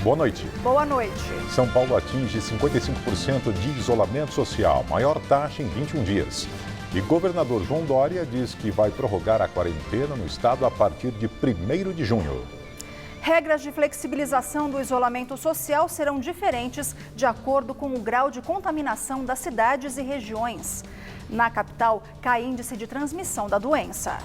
Boa noite. Boa noite. São Paulo atinge 55% de isolamento social, maior taxa em 21 dias. E governador João Dória diz que vai prorrogar a quarentena no estado a partir de 1º de junho. Regras de flexibilização do isolamento social serão diferentes de acordo com o grau de contaminação das cidades e regiões. Na capital, cai índice de transmissão da doença.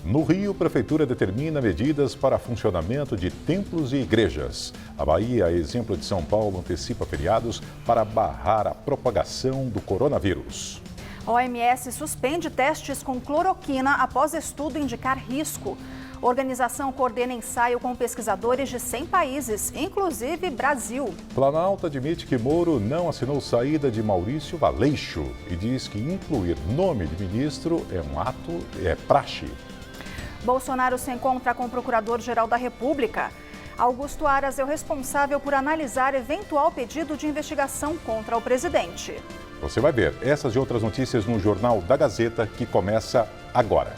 No Rio, a Prefeitura determina medidas para funcionamento de templos e igrejas. A Bahia, a exemplo de São Paulo, antecipa feriados para barrar a propagação do coronavírus. A OMS suspende testes com cloroquina após estudo indicar risco. A organização coordena ensaio com pesquisadores de 100 países, inclusive Brasil. Planalto admite que Moro não assinou saída de Maurício Valeixo e diz que incluir nome de ministro é praxe. Bolsonaro se encontra com o Procurador-Geral da República. Augusto Aras é o responsável por analisar eventual pedido de investigação contra o presidente. Você vai ver essas e outras notícias no Jornal da Gazeta, que começa agora.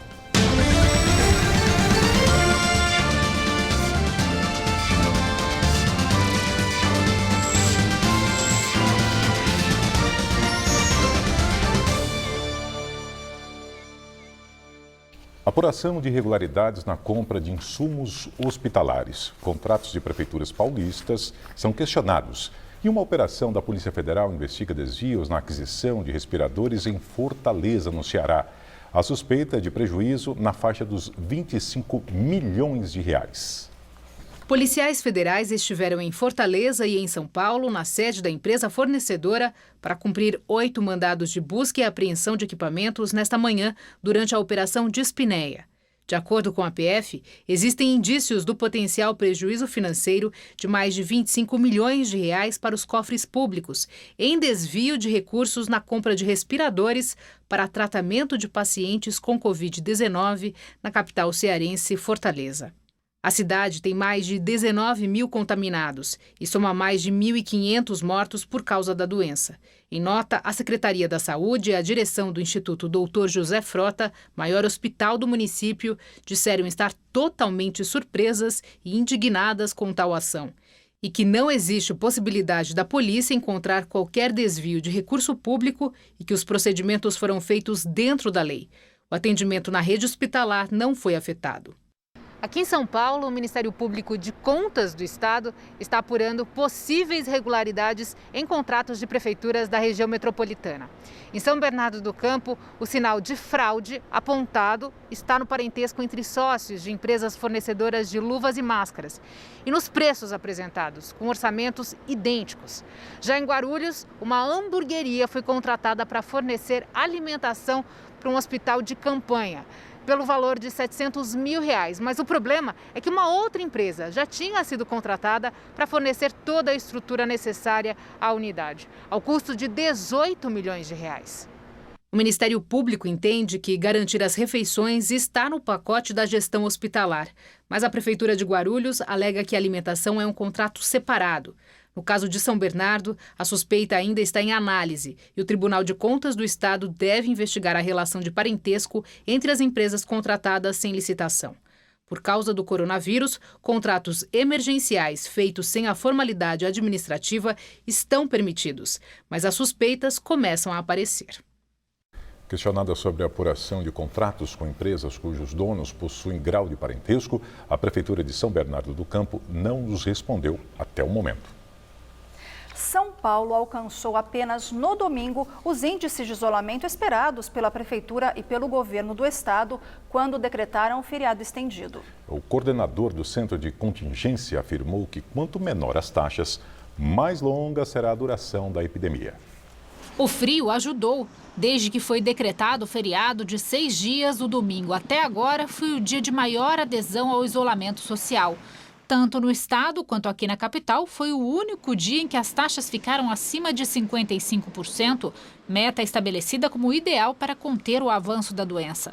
Apuração de irregularidades na compra de insumos hospitalares. Contratos de prefeituras paulistas são questionados. E uma operação da Polícia Federal investiga desvios na aquisição de respiradores em Fortaleza, no Ceará. A suspeita é de prejuízo na faixa dos 25 milhões de reais. Policiais federais estiveram em Fortaleza e em São Paulo, na sede da empresa fornecedora, para cumprir 8 mandados de busca e apreensão de equipamentos nesta manhã, durante a Operação Dispineia. De acordo com a PF, existem indícios do potencial prejuízo financeiro de mais de 25 milhões de reais para os cofres públicos, em desvio de recursos na compra de respiradores para tratamento de pacientes com Covid-19 na capital cearense, Fortaleza. A cidade tem mais de 19 mil contaminados e soma mais de 1.500 mortos por causa da doença. Em nota, a Secretaria da Saúde e a direção do Instituto Dr. José Frota, maior hospital do município, disseram estar totalmente surpresas e indignadas com tal ação. E que não existe possibilidade da polícia encontrar qualquer desvio de recurso público e que os procedimentos foram feitos dentro da lei. O atendimento na rede hospitalar não foi afetado. Aqui em São Paulo, o Ministério Público de Contas do Estado está apurando possíveis irregularidades em contratos de prefeituras da região metropolitana. Em São Bernardo do Campo, o sinal de fraude apontado está no parentesco entre sócios de empresas fornecedoras de luvas e máscaras e nos preços apresentados, com orçamentos idênticos. Já em Guarulhos, uma hamburgueria foi contratada para fornecer alimentação para um hospital de campanha, pelo valor de R$700 mil. Mas o problema é que uma outra empresa já tinha sido contratada para fornecer toda a estrutura necessária à unidade, ao custo de R$18 milhões. O Ministério Público entende que garantir as refeições está no pacote da gestão hospitalar, mas a Prefeitura de Guarulhos alega que a alimentação é um contrato separado. No caso de São Bernardo, a suspeita ainda está em análise e o Tribunal de Contas do Estado deve investigar a relação de parentesco entre as empresas contratadas sem licitação. Por causa do coronavírus, contratos emergenciais feitos sem a formalidade administrativa estão permitidos, mas as suspeitas começam a aparecer. Questionada sobre a apuração de contratos com empresas cujos donos possuem grau de parentesco, a Prefeitura de São Bernardo do Campo não nos respondeu até o momento. São Paulo alcançou apenas no domingo os índices de isolamento esperados pela Prefeitura e pelo governo do estado quando decretaram o feriado estendido. O coordenador do Centro de Contingência afirmou que quanto menor as taxas, mais longa será a duração da epidemia. O frio ajudou. Desde que foi decretado o feriado de 6 dias, o domingo até agora foi o dia de maior adesão ao isolamento social. Tanto no estado quanto aqui na capital, foi o único dia em que as taxas ficaram acima de 55%, meta estabelecida como ideal para conter o avanço da doença.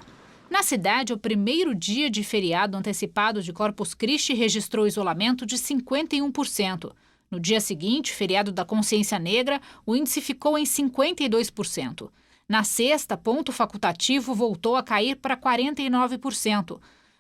Na cidade, o primeiro dia de feriado antecipado de Corpus Christi registrou isolamento de 51%. No dia seguinte, feriado da Consciência Negra, o índice ficou em 52%. Na sexta, ponto facultativo voltou a cair para 49%.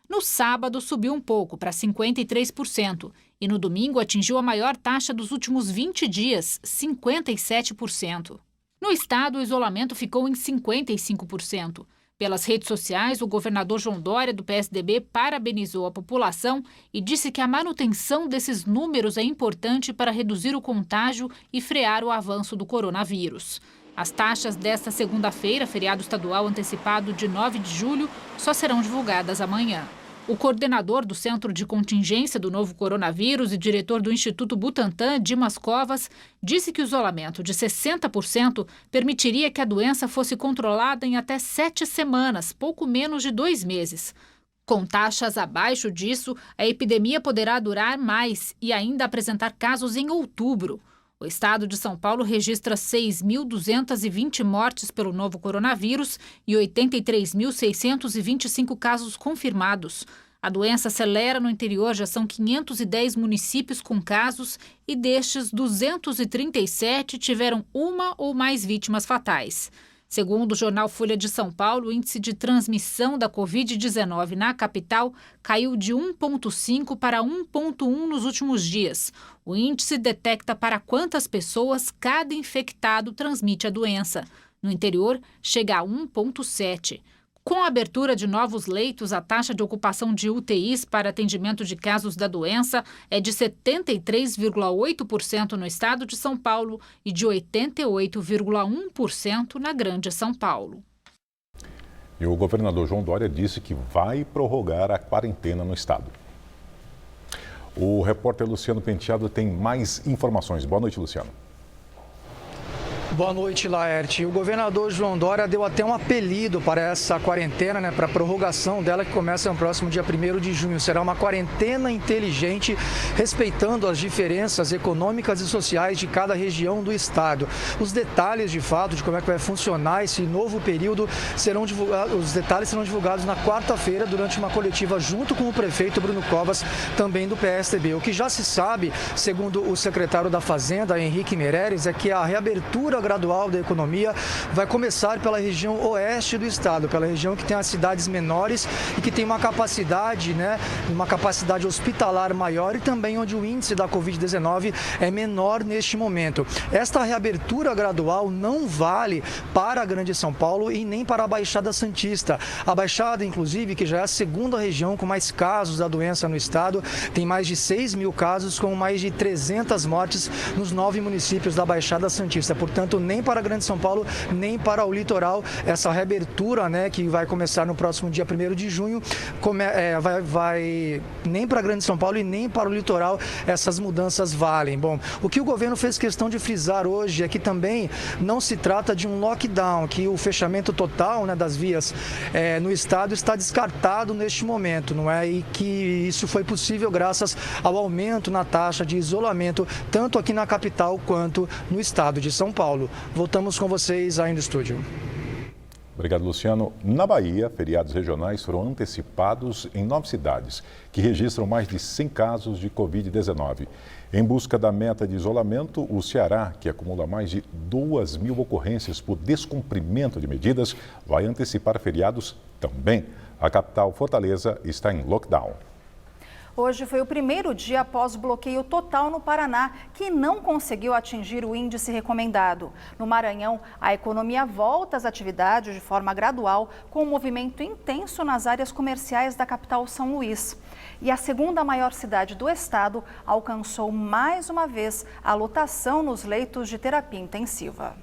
No sábado, subiu um pouco, para 53%. e no domingo atingiu a maior taxa dos últimos 20 dias, 57%. No estado, o isolamento ficou em 55%. Pelas redes sociais, o governador João Dória, do PSDB, parabenizou a população e disse que a manutenção desses números é importante para reduzir o contágio e frear o avanço do coronavírus. As taxas desta segunda-feira, feriado estadual antecipado de 9 de julho, só serão divulgadas amanhã. O coordenador do Centro de Contingência do Novo Coronavírus e diretor do Instituto Butantan, Dimas Covas, disse que o isolamento de 60% permitiria que a doença fosse controlada em até 7 semanas, pouco menos de 2 meses. Com taxas abaixo disso, a epidemia poderá durar mais e ainda apresentar casos em outubro. O estado de São Paulo registra 6.220 mortes pelo novo coronavírus e 83.625 casos confirmados. A doença acelera no interior, já são 510 municípios com casos e destes, 237 tiveram uma ou mais vítimas fatais. Segundo o jornal Folha de São Paulo, o índice de transmissão da Covid-19 na capital caiu de 1,5 para 1,1 nos últimos dias. O índice detecta para quantas pessoas cada infectado transmite a doença. No interior, chega a 1,7. Com a abertura de novos leitos, a taxa de ocupação de UTIs para atendimento de casos da doença é de 73,8% no estado de São Paulo e de 88,1% na Grande São Paulo. E o governador João Dória disse que vai prorrogar a quarentena no estado. O repórter Luciano Penteado tem mais informações. Boa noite, Luciano. Boa noite, Laerte. O governador João Dória deu até um apelido para essa quarentena, para a prorrogação dela, que começa no próximo dia 1º de junho. Será uma quarentena inteligente, respeitando as diferenças econômicas e sociais de cada região do estado. Os detalhes, de fato, de como é que vai funcionar esse novo período, os detalhes serão divulgados na quarta-feira, durante uma coletiva junto com o prefeito Bruno Covas, também do PSDB. O que já se sabe, segundo o secretário da Fazenda, Henrique Meirelles, é que a reabertura gradual da economia vai começar pela região oeste do estado, pela região que tem as cidades menores e que tem uma capacidade hospitalar maior e também onde o índice da Covid-19 é menor neste momento. Esta reabertura gradual não vale para a Grande São Paulo e nem para a Baixada Santista. A Baixada, inclusive, que já é a segunda região com mais casos da doença no estado, tem mais de 6.000 casos, com mais de 300 mortes nos 9 municípios da Baixada Santista. Portanto, nem para a Grande São Paulo, nem para o litoral, essa reabertura, que vai começar no próximo dia 1º de junho, nem para a Grande São Paulo e nem para o litoral essas mudanças valem. Bom, o que o governo fez questão de frisar hoje é que também não se trata de um lockdown, que o fechamento total, das vias no estado está descartado neste momento, e que isso foi possível graças ao aumento na taxa de isolamento, tanto aqui na capital quanto no estado de São Paulo. Voltamos com vocês aí no estúdio. Obrigado, Luciano. Na Bahia, feriados regionais foram antecipados em 9 cidades, que registram mais de 100 casos de Covid-19. Em busca da meta de isolamento, o Ceará, que acumula mais de 2.000 ocorrências por descumprimento de medidas, vai antecipar feriados também. A capital, Fortaleza, está em lockdown. Hoje foi o primeiro dia após o bloqueio total no Paraná, que não conseguiu atingir o índice recomendado. No Maranhão, a economia volta às atividades de forma gradual, com um movimento intenso nas áreas comerciais da capital São Luís. E a segunda maior cidade do estado alcançou mais uma vez a lotação nos leitos de terapia intensiva.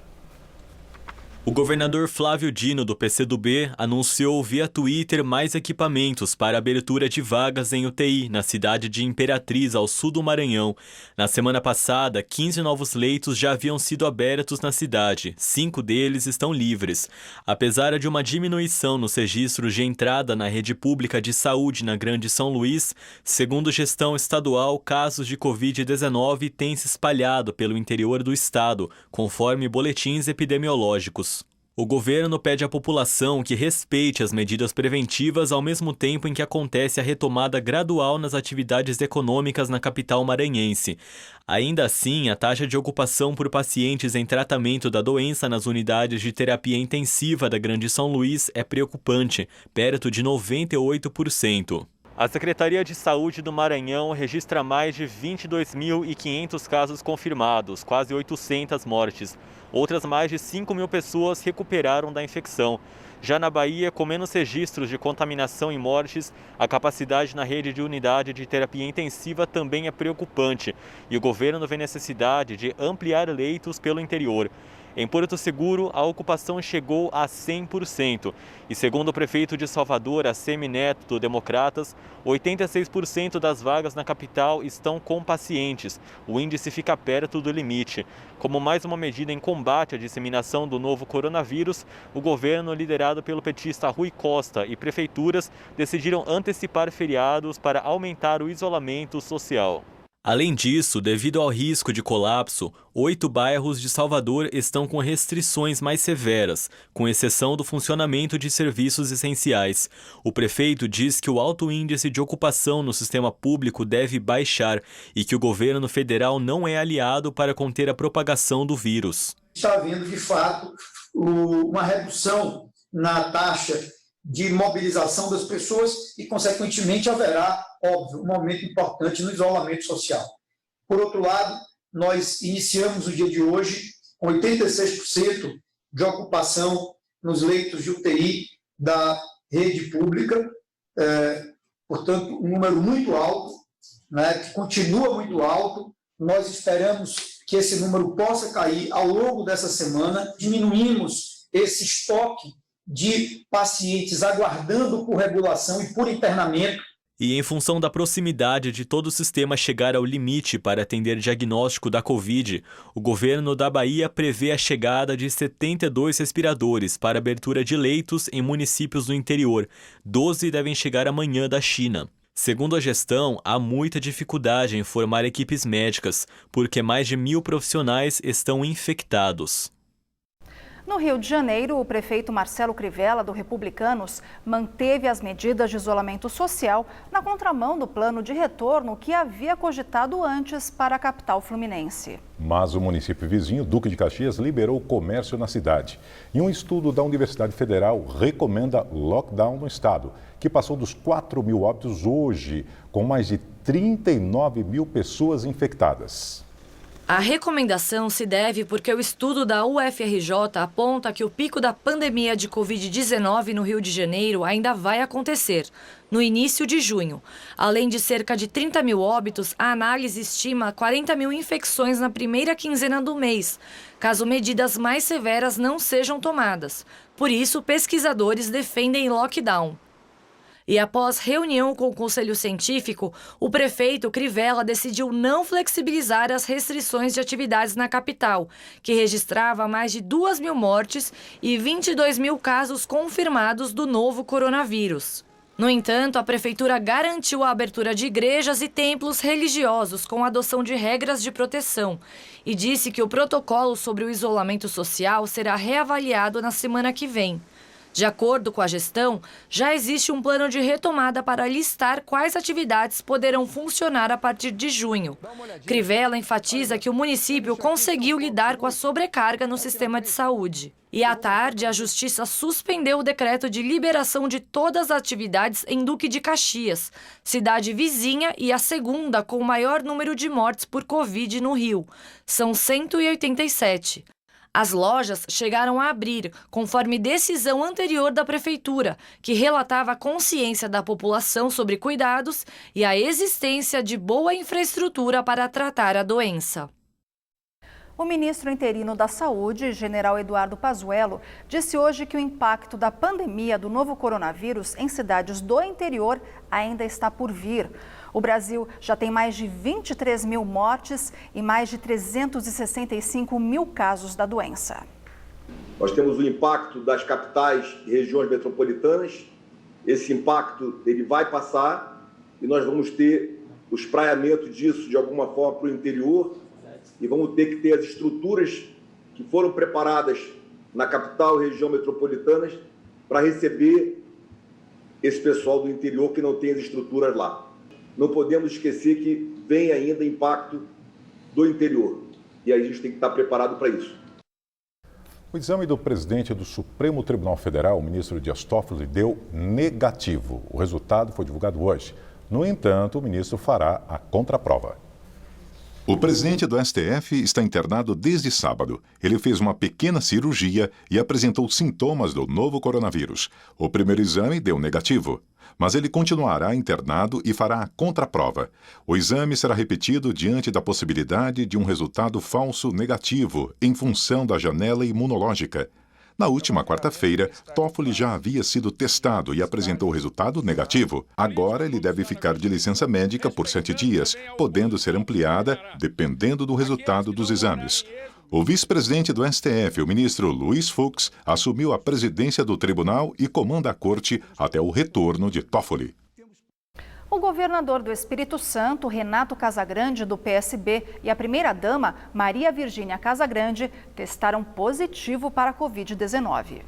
O governador Flávio Dino, do PCdoB, anunciou via Twitter mais equipamentos para abertura de vagas em UTI na cidade de Imperatriz, ao sul do Maranhão. Na semana passada, 15 novos leitos já haviam sido abertos na cidade, 5 deles estão livres. Apesar de uma diminuição nos registros de entrada na rede pública de saúde na Grande São Luís, segundo gestão estadual, casos de Covid-19 têm se espalhado pelo interior do estado, conforme boletins epidemiológicos. O governo pede à população que respeite as medidas preventivas ao mesmo tempo em que acontece a retomada gradual nas atividades econômicas na capital maranhense. Ainda assim, a taxa de ocupação por pacientes em tratamento da doença nas unidades de terapia intensiva da Grande São Luís é preocupante, perto de 98%. A Secretaria de Saúde do Maranhão registra mais de 22.500 casos confirmados, quase 800 mortes. Outras mais de 5.000 pessoas recuperaram da infecção. Já na Bahia, com menos registros de contaminação e mortes, a capacidade na rede de unidade de terapia intensiva também é preocupante e o governo vê necessidade de ampliar leitos pelo interior. Em Porto Seguro, a ocupação chegou a 100%. E segundo o prefeito de Salvador, ACM Neto, do Democratas, 86% das vagas na capital estão com pacientes. O índice fica perto do limite. Como mais uma medida em combate à disseminação do novo coronavírus, o governo, liderado pelo petista Rui Costa, e prefeituras decidiram antecipar feriados para aumentar o isolamento social. Além disso, devido ao risco de colapso, 8 bairros de Salvador estão com restrições mais severas, com exceção do funcionamento de serviços essenciais. O prefeito diz que o alto índice de ocupação no sistema público deve baixar e que o governo federal não é aliado para conter a propagação do vírus. Está havendo, de fato, uma redução na taxa de mobilização das pessoas e, consequentemente, haverá, óbvio, um aumento importante no isolamento social. Por outro lado, nós iniciamos o dia de hoje com 86% de ocupação nos leitos de UTI da rede pública, portanto, um número muito alto, né, que continua muito alto. Nós esperamos que esse número possa cair ao longo dessa semana. Diminuímos esse estoque de pacientes aguardando por regulação e por internamento. E em função da proximidade de todo o sistema chegar ao limite para atender diagnóstico da Covid, o governo da Bahia prevê a chegada de 72 respiradores para abertura de leitos em municípios do interior. 12 devem chegar amanhã da China. Segundo a gestão, há muita dificuldade em formar equipes médicas, porque mais de 1.000 profissionais estão infectados. No Rio de Janeiro, o prefeito Marcelo Crivella, do Republicanos, manteve as medidas de isolamento social na contramão do plano de retorno que havia cogitado antes para a capital fluminense. Mas o município vizinho, Duque de Caxias, liberou o comércio na cidade. E um estudo da Universidade Federal recomenda lockdown no estado, que passou dos 4.000 óbitos hoje, com mais de 39.000 pessoas infectadas. A recomendação se deve porque o estudo da UFRJ aponta que o pico da pandemia de Covid-19 no Rio de Janeiro ainda vai acontecer, no início de junho. Além de cerca de 30.000 óbitos, a análise estima 40.000 infecções na primeira quinzena do mês, caso medidas mais severas não sejam tomadas. Por isso, pesquisadores defendem lockdown. E após reunião com o Conselho Científico, o prefeito Crivella decidiu não flexibilizar as restrições de atividades na capital, que registrava mais de 2.000 mortes e 22.000 casos confirmados do novo coronavírus. No entanto, a prefeitura garantiu a abertura de igrejas e templos religiosos com a adoção de regras de proteção e disse que o protocolo sobre o isolamento social será reavaliado na semana que vem. De acordo com a gestão, já existe um plano de retomada para listar quais atividades poderão funcionar a partir de junho. Crivella enfatiza que o município conseguiu lidar com a sobrecarga no sistema de saúde. E à tarde, a Justiça suspendeu o decreto de liberação de todas as atividades em Duque de Caxias, cidade vizinha e a segunda com o maior número de mortes por Covid no Rio. São 187. As lojas chegaram a abrir, conforme decisão anterior da Prefeitura, que relatava a consciência da população sobre cuidados e a existência de boa infraestrutura para tratar a doença. O ministro interino da Saúde, general Eduardo Pazuello, disse hoje que o impacto da pandemia do novo coronavírus em cidades do interior ainda está por vir. O Brasil já tem mais de 23.000 mortes e mais de 365.000 casos da doença. Nós temos o impacto das capitais e regiões metropolitanas. Esse impacto ele vai passar e nós vamos ter o espraiamento disso de alguma forma para o interior e vamos ter que ter as estruturas que foram preparadas na capital e região metropolitanas para receber esse pessoal do interior que não tem as estruturas lá. Não podemos esquecer que vem ainda impacto do interior e a gente tem que estar preparado para isso. O exame do presidente do Supremo Tribunal Federal, o ministro Dias Toffoli, deu negativo. O resultado foi divulgado hoje. No entanto, o ministro fará a contraprova. O presidente do STF está internado desde sábado. Ele fez uma pequena cirurgia e apresentou sintomas do novo coronavírus. O primeiro exame deu negativo, mas ele continuará internado e fará a contraprova. O exame será repetido diante da possibilidade de um resultado falso negativo em função da janela imunológica. Na última quarta-feira, Toffoli já havia sido testado e apresentou resultado negativo. Agora ele deve ficar de licença médica por 7 dias, podendo ser ampliada dependendo do resultado dos exames. O vice-presidente do STF, o ministro Luiz Fux, assumiu a presidência do tribunal e comanda a corte até o retorno de Toffoli. O governador do Espírito Santo, Renato Casagrande, do PSB, e a primeira-dama, Maria Virgínia Casagrande, testaram positivo para a Covid-19.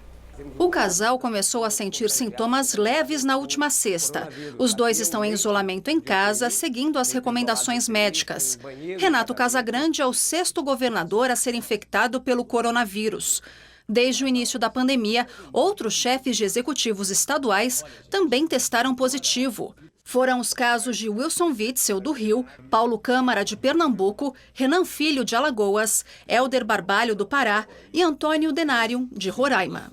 O casal começou a sentir sintomas leves na última sexta. Os dois estão em isolamento em casa, seguindo as recomendações médicas. Renato Casagrande é o 6º governador a ser infectado pelo coronavírus. Desde o início da pandemia, outros chefes de executivos estaduais também testaram positivo. Foram os casos de Wilson Witzel, do Rio, Paulo Câmara, de Pernambuco, Renan Filho, de Alagoas, Helder Barbalho, do Pará e Antônio Denário, de Roraima.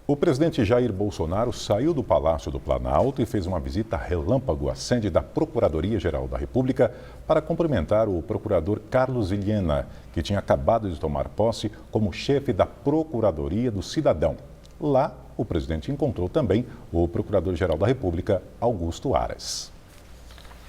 O presidente Jair Bolsonaro saiu do Palácio do Planalto e fez uma visita relâmpago à sede da Procuradoria-Geral da República para cumprimentar o procurador Carlos Vilhena, que tinha acabado de tomar posse como chefe da Procuradoria do Cidadão. Lá, o presidente encontrou também o Procurador-Geral da República, Augusto Aras.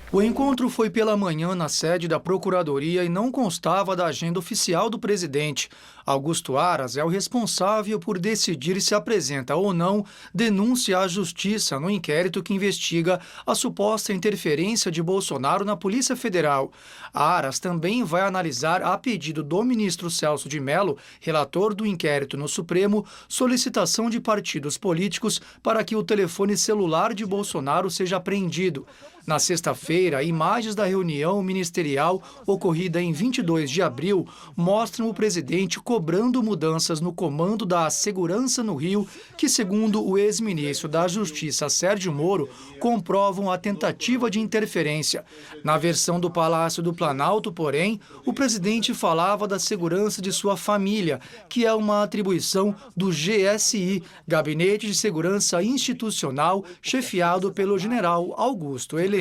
O encontro foi pela manhã na sede da Procuradoria e não constava da agenda oficial do presidente. Augusto Aras é o responsável por decidir se apresenta ou não denúncia à Justiça no inquérito que investiga a suposta interferência de Bolsonaro na Polícia Federal. Aras também vai analisar, a pedido do ministro Celso de Mello, relator do inquérito no Supremo, solicitação de partidos políticos para que o telefone celular de Bolsonaro seja apreendido. Na sexta-feira, imagens da reunião ministerial ocorrida em 22 de abril mostram o presidente cobrando mudanças no comando da segurança no Rio, que, segundo o ex-ministro da Justiça, Sérgio Moro, comprovam a tentativa de interferência. Na versão do Palácio do Planalto, porém, o presidente falava da segurança de sua família, que é uma atribuição do GSI, Gabinete de Segurança Institucional, chefiado pelo general Augusto Heleno.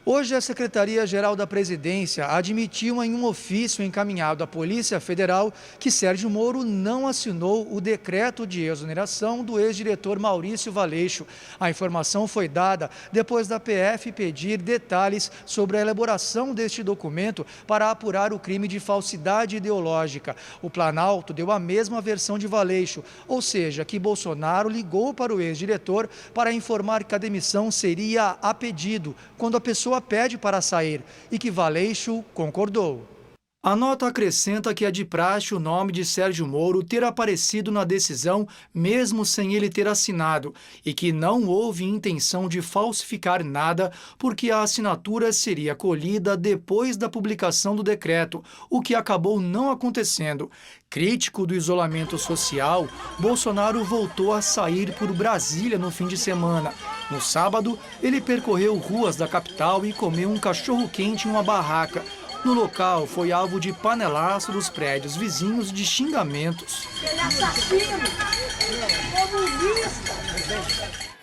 Hoje, a Secretaria-Geral da Presidência admitiu em um ofício encaminhado à Polícia Federal que Sérgio Moro não assinou o decreto de exoneração do ex-diretor Maurício Valeixo. A informação foi dada depois da PF pedir detalhes sobre a elaboração deste documento para apurar o crime de falsidade ideológica. O Planalto deu a mesma versão de Valeixo, ou seja, que Bolsonaro ligou para o ex-diretor para informar que a demissão seria a pedido, quando a pessoa pede para sair, e que Valeixo concordou. A nota acrescenta que é de praxe o nome de Sérgio Moro ter aparecido na decisão, mesmo sem ele ter assinado, e que não houve intenção de falsificar nada, porque a assinatura seria colhida depois da publicação do decreto, o que acabou não acontecendo. Crítico do isolamento social, Bolsonaro voltou a sair por Brasília no fim de semana. No sábado, ele percorreu ruas da capital e comeu um cachorro-quente em uma barraca. No local, foi alvo de panelaço dos prédios vizinhos e de xingamentos. Ele é assassino! Comunista!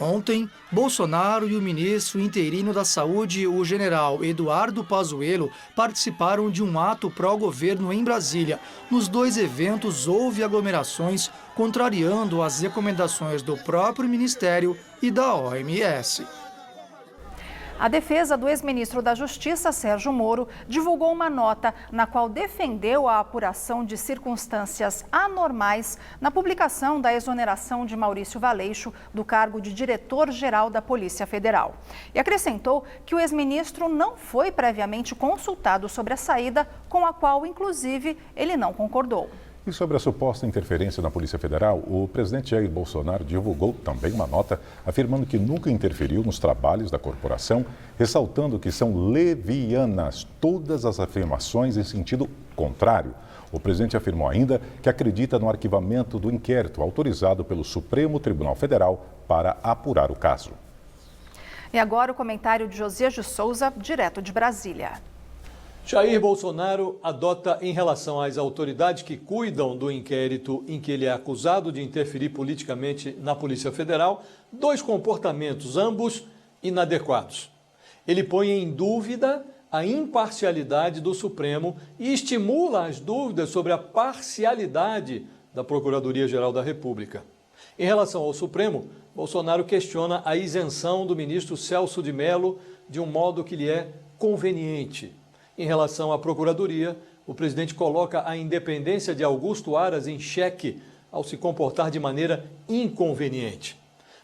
Ontem, Bolsonaro e o ministro interino da Saúde, o general Eduardo Pazuello, participaram de um ato pró-governo em Brasília. Nos dois eventos, houve aglomerações, contrariando as recomendações do próprio Ministério e da OMS. A defesa do ex-ministro da Justiça, Sérgio Moro, divulgou uma nota na qual defendeu a apuração de circunstâncias anormais na publicação da exoneração de Maurício Valeixo do cargo de diretor-geral da Polícia Federal. E acrescentou que o ex-ministro não foi previamente consultado sobre a saída, com a qual, inclusive, ele não concordou. E sobre a suposta interferência na Polícia Federal, o presidente Jair Bolsonaro divulgou também uma nota afirmando que nunca interferiu nos trabalhos da corporação, ressaltando que são levianas todas as afirmações em sentido contrário. O presidente afirmou ainda que acredita no arquivamento do inquérito autorizado pelo Supremo Tribunal Federal para apurar o caso. E agora o comentário de Josias de Souza, direto de Brasília. Jair Bolsonaro adota, em relação às autoridades que cuidam do inquérito em que ele é acusado de interferir politicamente na Polícia Federal, dois comportamentos, ambos inadequados. Ele põe em dúvida a imparcialidade do Supremo e estimula as dúvidas sobre a parcialidade da Procuradoria-Geral da República. Em relação ao Supremo, Bolsonaro questiona a isenção do ministro Celso de Mello de um modo que lhe é conveniente. Em relação à Procuradoria, o presidente coloca a independência de Augusto Aras em xeque ao se comportar de maneira inconveniente.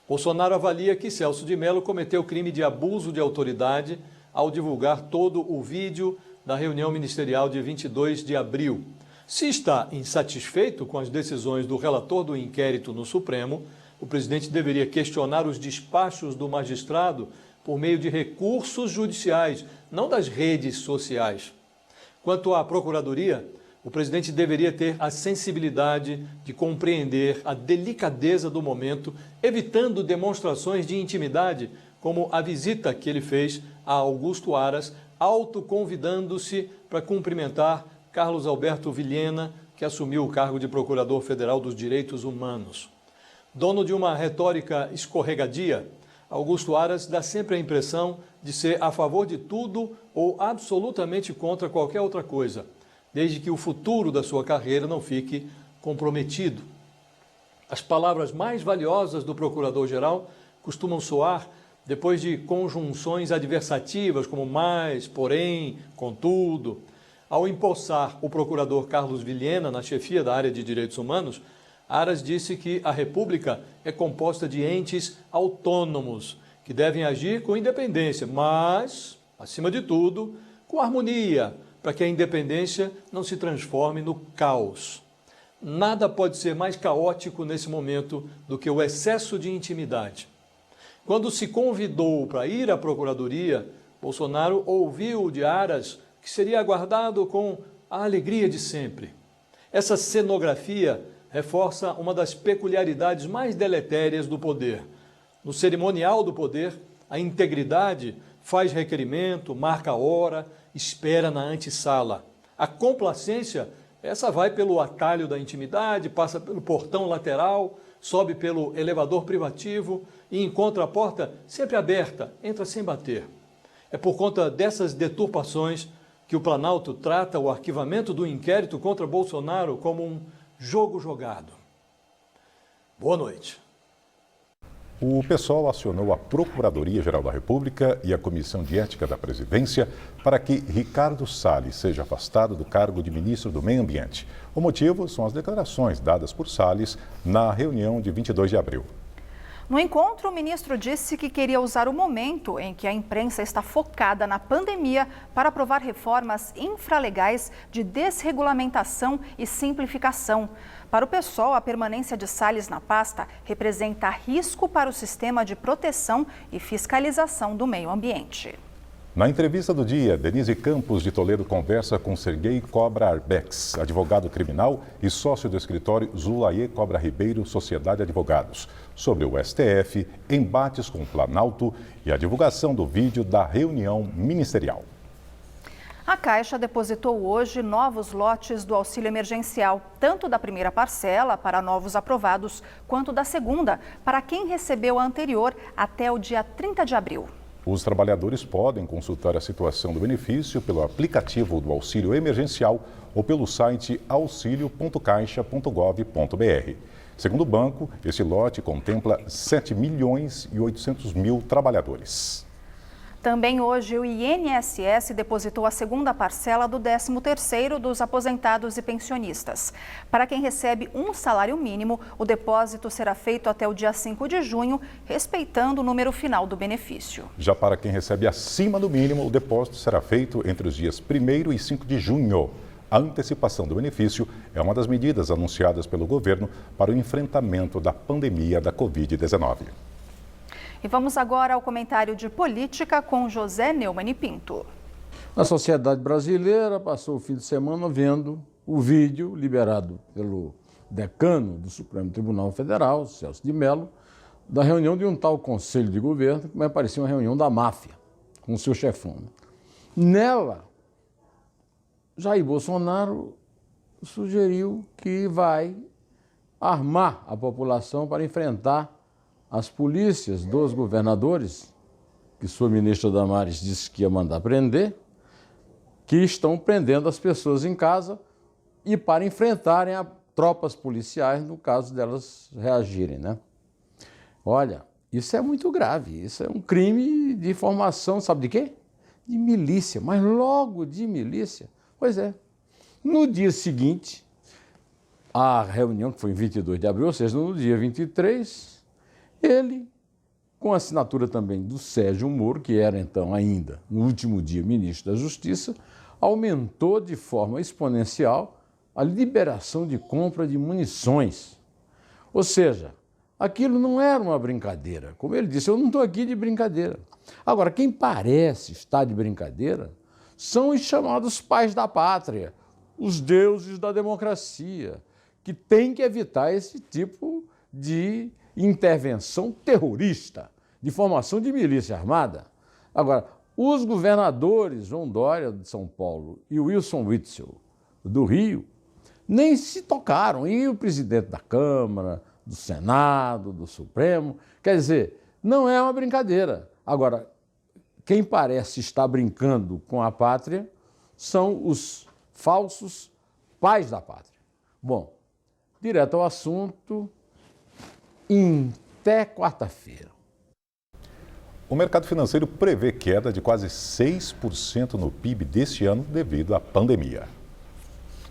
Bolsonaro avalia que Celso de Mello cometeu crime de abuso de autoridade ao divulgar todo o vídeo da reunião ministerial de 22 de abril. Se está insatisfeito com as decisões do relator do inquérito no Supremo, o presidente deveria questionar os despachos do magistrado por meio de recursos judiciais, não das redes sociais. Quanto à Procuradoria, o presidente deveria ter a sensibilidade de compreender a delicadeza do momento, evitando demonstrações de intimidade, como a visita que ele fez a Augusto Aras, autoconvidando-se para cumprimentar Carlos Alberto Vilhena, que assumiu o cargo de Procurador Federal dos Direitos Humanos. Dono de uma retórica escorregadia, Augusto Aras dá sempre a impressão de ser a favor de tudo ou absolutamente contra qualquer outra coisa, desde que o futuro da sua carreira não fique comprometido. As palavras mais valiosas do Procurador-Geral costumam soar depois de conjunções adversativas como mais, porém, contudo. Ao empossar o procurador Carlos Vilhena na chefia da área de Direitos Humanos, Aras disse que a República é composta de entes autônomos, que devem agir com independência, mas, acima de tudo, com harmonia, para que a independência não se transforme no caos. Nada pode ser mais caótico nesse momento do que o excesso de intimidade. Quando se convidou para ir à Procuradoria, Bolsonaro ouviu de Aras que seria aguardado com a alegria de sempre. Essa cenografia reforça uma das peculiaridades mais deletérias do poder. No cerimonial do poder, a integridade faz requerimento, marca a hora, espera na antessala. A complacência, essa vai pelo atalho da intimidade, passa pelo portão lateral, sobe pelo elevador privativo e encontra a porta sempre aberta, entra sem bater. É por conta dessas deturpações que o Planalto trata o arquivamento do inquérito contra Bolsonaro como um jogo jogado. Boa noite. O PSOL acionou a Procuradoria-Geral da República e a Comissão de Ética da Presidência para que Ricardo Salles seja afastado do cargo de ministro do Meio Ambiente. O motivo são as declarações dadas por Salles na reunião de 22 de abril. No encontro, o ministro disse que queria usar o momento em que a imprensa está focada na pandemia para aprovar reformas infralegais de desregulamentação e simplificação. Para o PSOL, a permanência de Salles na pasta representa risco para o sistema de proteção e fiscalização do meio ambiente. Na entrevista do dia, Denise Campos de Toledo conversa com Serguei Cobra Arbex, advogado criminal e sócio do escritório Zulaye Cobra Ribeiro Sociedade Advogados, sobre o STF, embates com o Planalto e a divulgação do vídeo da reunião ministerial. A Caixa depositou hoje novos lotes do auxílio emergencial, tanto da primeira parcela para novos aprovados, quanto da segunda, para quem recebeu a anterior até o dia 30 de abril. Os trabalhadores podem consultar a situação do benefício pelo aplicativo do auxílio emergencial ou pelo site auxilio.caixa.gov.br. Segundo o banco, esse lote contempla 7.800.000 trabalhadores. Também hoje o INSS depositou a segunda parcela do 13º dos aposentados e pensionistas. Para quem recebe um salário mínimo, o depósito será feito até o dia 5 de junho, respeitando o número final do benefício. Já para quem recebe acima do mínimo, o depósito será feito entre os dias 1º e 5 de junho. A antecipação do benefício é uma das medidas anunciadas pelo governo para o enfrentamento da pandemia da Covid-19. E vamos agora ao comentário de política com José Neumann e Pinto. A sociedade brasileira passou o fim de semana vendo o vídeo liberado pelo decano do Supremo Tribunal Federal, Celso de Mello, da reunião de um tal conselho de governo que me parecia uma reunião da máfia, com o seu chefão. Nela, Jair Bolsonaro sugeriu que vai armar a população para enfrentar as polícias dos governadores, que sua ministra Damares disse que ia mandar prender, que estão prendendo as pessoas em casa e para enfrentarem as tropas policiais no caso delas reagirem, né? Olha, isso é muito grave, isso é um crime de formação, sabe de quê? De milícia, mas logo de milícia. Pois é. No dia seguinte, a reunião, que foi em 22 de abril, ou seja, no dia 23, ele, com a assinatura também do Sérgio Moro, que era então ainda, no último dia, ministro da Justiça, aumentou de forma exponencial a liberação de compra de munições. Ou seja, aquilo não era uma brincadeira. Como ele disse, eu não estou aqui de brincadeira. Agora, quem parece estar de brincadeira são os chamados pais da pátria, os deuses da democracia, que têm que evitar esse tipo de intervenção terrorista, de formação de milícia armada. Agora, os governadores João Dória, de São Paulo, e Wilson Witzel, do Rio, nem se tocaram. E o presidente da Câmara, do Senado, do Supremo, quer dizer, não é uma brincadeira. Agora, quem parece estar brincando com a pátria são os falsos pais da pátria. Bom, direto ao assunto, até quarta-feira. O mercado financeiro prevê queda de quase 6% no PIB deste ano devido à pandemia.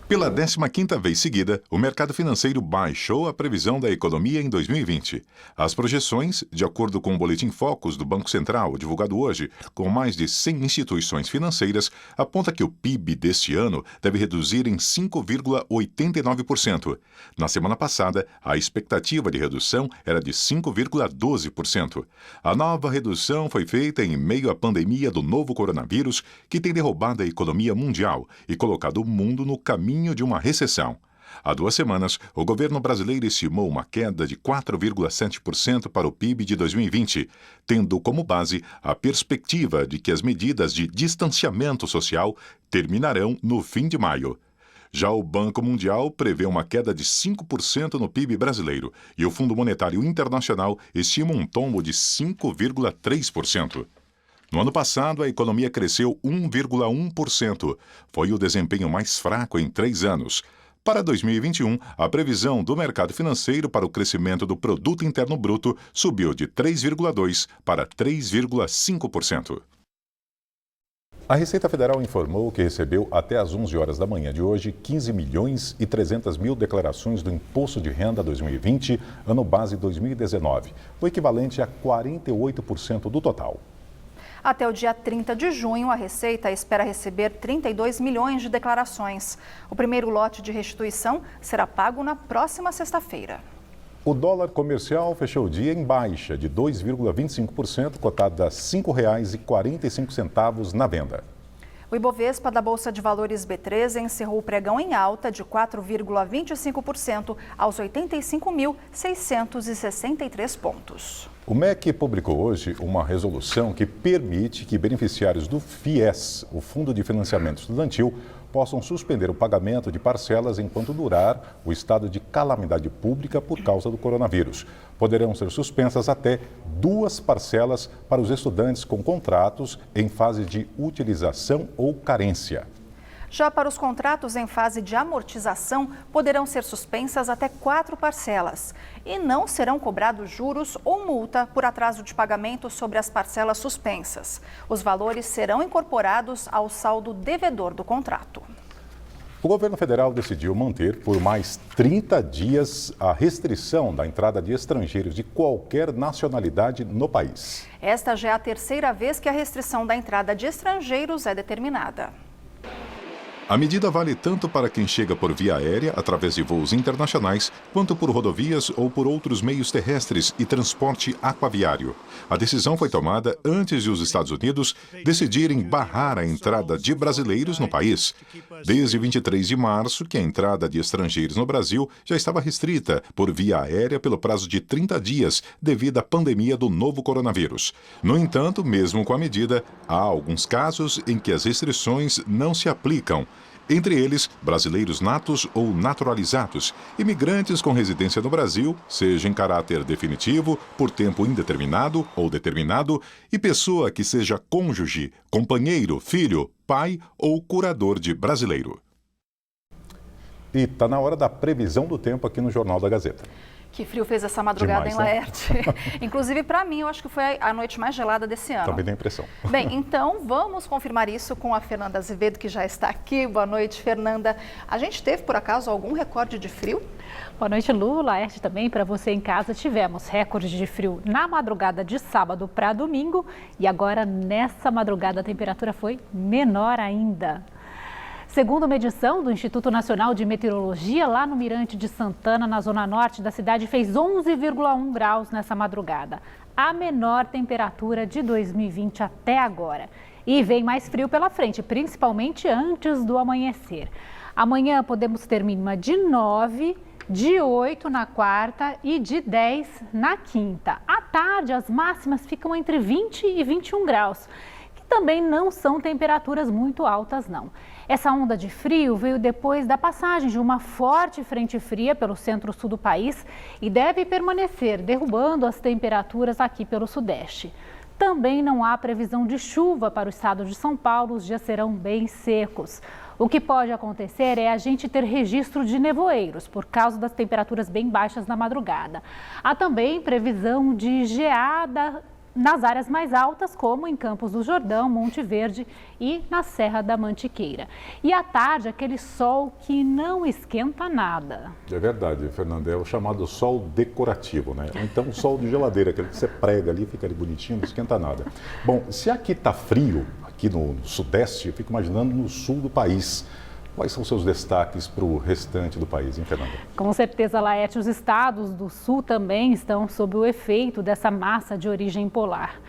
Pela 15ª vez seguida, o mercado financeiro baixou a previsão da economia em 2020. As projeções, de acordo com o Boletim Focus do Banco Central, divulgado hoje, com mais de 100 instituições financeiras, aponta que o PIB deste ano deve reduzir em 5,89%. Na semana passada, a expectativa de redução era de 5,12%. A nova redução foi feita em meio à pandemia do novo coronavírus, que tem derrubado a economia mundial e colocado o mundo no caminho de uma recessão. Há 2 semanas, o governo brasileiro estimou uma queda de 4,7% para o PIB de 2020, tendo como base a perspectiva de que as medidas de distanciamento social terminarão no fim de maio. Já o Banco Mundial prevê uma queda de 5% no PIB brasileiro e o Fundo Monetário Internacional estima um tombo de 5,3%. No ano passado, a economia cresceu 1,1%. Foi o desempenho mais fraco em 3 anos. Para 2021, a previsão do mercado financeiro para o crescimento do Produto Interno Bruto subiu de 3,2% para 3,5%. A Receita Federal informou que recebeu até às 11 horas da manhã de hoje 15 milhões e 300 mil declarações do Imposto de Renda 2020, ano base 2019, o equivalente a 48% do total. Até o dia 30 de junho, a Receita espera receber 32 milhões de declarações. O primeiro lote de restituição será pago na próxima sexta-feira. O dólar comercial fechou o dia em baixa de 2,25%, cotado a R$ 5,45 na venda. O Ibovespa da Bolsa de Valores B3 encerrou o pregão em alta de 4,25% aos 85.663 pontos. O MEC publicou hoje uma resolução que permite que beneficiários do FIES, o Fundo de Financiamento Estudantil, possam suspender o pagamento de parcelas enquanto durar o estado de calamidade pública por causa do coronavírus. Poderão ser suspensas até 2 parcelas para os estudantes com contratos em fase de utilização ou carência. Já para os contratos em fase de amortização, poderão ser suspensas até 4 parcelas e não serão cobrados juros ou multa por atraso de pagamento sobre as parcelas suspensas. Os valores serão incorporados ao saldo devedor do contrato. O governo federal decidiu manter por mais 30 dias a restrição da entrada de estrangeiros de qualquer nacionalidade no país. Esta já é a terceira vez que a restrição da entrada de estrangeiros é determinada. A medida vale tanto para quem chega por via aérea, através de voos internacionais, quanto por rodovias ou por outros meios terrestres e transporte aquaviário. A decisão foi tomada antes de os Estados Unidos decidirem barrar a entrada de brasileiros no país. Desde 23 de março, que a entrada de estrangeiros no Brasil já estava restrita por via aérea pelo prazo de 30 dias, devido à pandemia do novo coronavírus. No entanto, mesmo com a medida, há alguns casos em que as restrições não se aplicam. Entre eles, brasileiros natos ou naturalizados, imigrantes com residência no Brasil, seja em caráter definitivo, por tempo indeterminado ou determinado, e pessoa que seja cônjuge, companheiro, filho, pai ou curador de brasileiro. E está na hora da previsão do tempo aqui no Jornal da Gazeta. Que frio fez essa madrugada, Demais, hein, Laerte? Inclusive, para mim, eu acho que foi a noite mais gelada desse ano. Também tem impressão. Bem, então vamos confirmar isso com a Fernanda Azevedo, que já está aqui. Boa noite, Fernanda. A gente teve, por acaso, algum recorde de frio? Boa noite, Lu, Laerte também. Para você em casa, tivemos recorde de frio na madrugada de sábado para domingo. E agora, nessa madrugada, a temperatura foi menor ainda. Segundo uma medição do Instituto Nacional de Meteorologia, lá no Mirante de Santana, na zona norte da cidade, fez 11,1 graus nessa madrugada. A menor temperatura de 2020 até agora. E vem mais frio pela frente, principalmente antes do amanhecer. Amanhã podemos ter mínima de 9, de 8 na quarta e de 10 na quinta. À tarde, as máximas ficam entre 20 e 21 graus, que também não são temperaturas muito altas, não. Essa onda de frio veio depois da passagem de uma forte frente fria pelo centro-sul do país e deve permanecer, derrubando as temperaturas aqui pelo sudeste. Também não há previsão de chuva para o estado de São Paulo, os dias serão bem secos. O que pode acontecer é a gente ter registro de nevoeiros, por causa das temperaturas bem baixas na madrugada. Há também previsão de geada nas áreas mais altas, como em Campos do Jordão, Monte Verde e na Serra da Mantiqueira. E à tarde, aquele sol que não esquenta nada. É verdade, Fernanda, é o chamado sol decorativo, né? Ou então o sol de geladeira, aquele que você prega ali, fica ali bonitinho, não esquenta nada. Bom, se aqui está frio, aqui no sudeste, eu fico imaginando no sul do país. Quais são os seus destaques para o restante do país, hein, Fernanda? Com certeza, Laerte, os estados do sul também estão sob o efeito dessa massa de origem polar.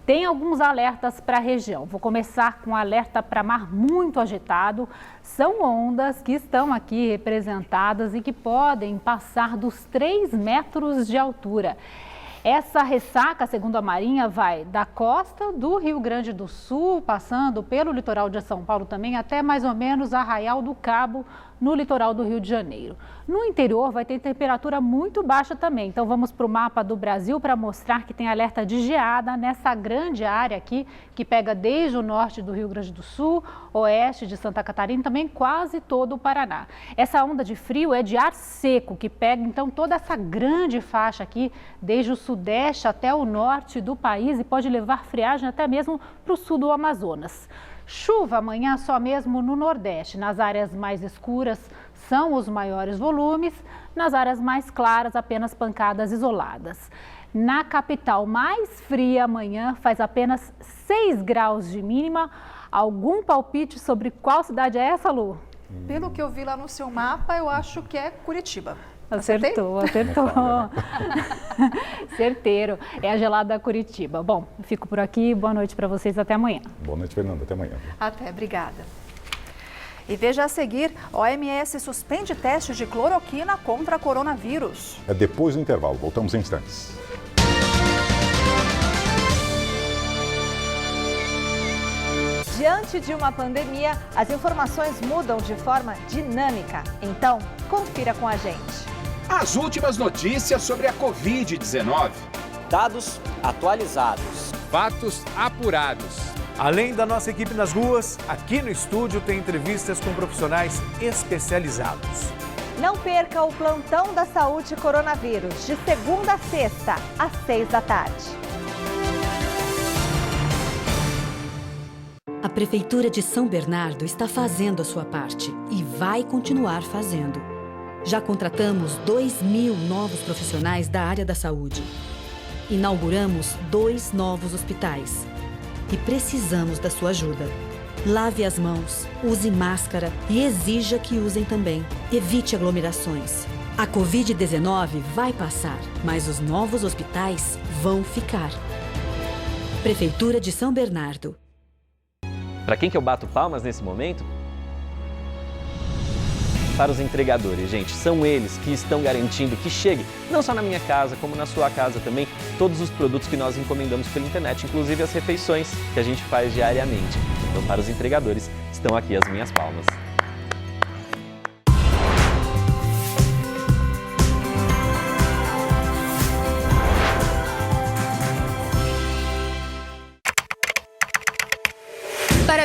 Tem alguns alertas para a região. Vou começar com um alerta para mar muito agitado. São ondas que estão aqui representadas e que podem passar dos 3 metros de altura. Essa ressaca, segundo a Marinha, vai da costa do Rio Grande do Sul, passando pelo litoral de São Paulo também, até mais ou menos Arraial do Cabo, no litoral do Rio de Janeiro. No interior vai ter temperatura muito baixa também, então vamos para o mapa do Brasil para mostrar que tem alerta de geada nessa grande área aqui, que pega desde o norte do Rio Grande do Sul, oeste de Santa Catarina, também quase todo o Paraná. Essa onda de frio é de ar seco, que pega então toda essa grande faixa aqui, desde o sudeste até o norte do país e pode levar friagem até mesmo para o sul do Amazonas. Chuva amanhã só mesmo no Nordeste. Nas áreas mais escuras são os maiores volumes, nas áreas mais claras apenas pancadas isoladas. Na capital mais fria amanhã faz apenas 6 graus de mínima. Algum palpite sobre qual cidade é essa, Lu? Pelo que eu vi lá no seu mapa, eu acho que é Curitiba. Acertou. Certeiro. É a gelada Curitiba. Bom, eu fico por aqui. Boa noite para vocês. Até amanhã. Boa noite, Fernanda. Até amanhã. Até. Obrigada. E veja a seguir, OMS suspende testes de cloroquina contra coronavírus. É depois do intervalo. Voltamos em instantes. Diante de uma pandemia, as informações mudam de forma dinâmica. Então, confira com a gente. As últimas notícias sobre a Covid-19. Dados atualizados. Fatos apurados. Além da nossa equipe nas ruas, aqui no estúdio tem entrevistas com profissionais especializados. Não perca o Plantão da Saúde Coronavírus, de segunda a sexta, às 6 da tarde. A Prefeitura de São Bernardo está fazendo a sua parte e vai continuar fazendo. Já contratamos 2.000 novos profissionais da área da saúde. Inauguramos 2 novos hospitais. E precisamos da sua ajuda. Lave as mãos, use máscara e exija que usem também. Evite aglomerações. A Covid-19 vai passar, mas os novos hospitais vão ficar. Prefeitura de São Bernardo. Para quem que eu bato palmas nesse momento? Para os entregadores, gente. São eles que estão garantindo que chegue, não só na minha casa, como na sua casa também, todos os produtos que nós encomendamos pela internet, inclusive as refeições que a gente faz diariamente. Então, para os entregadores, estão aqui as minhas palmas.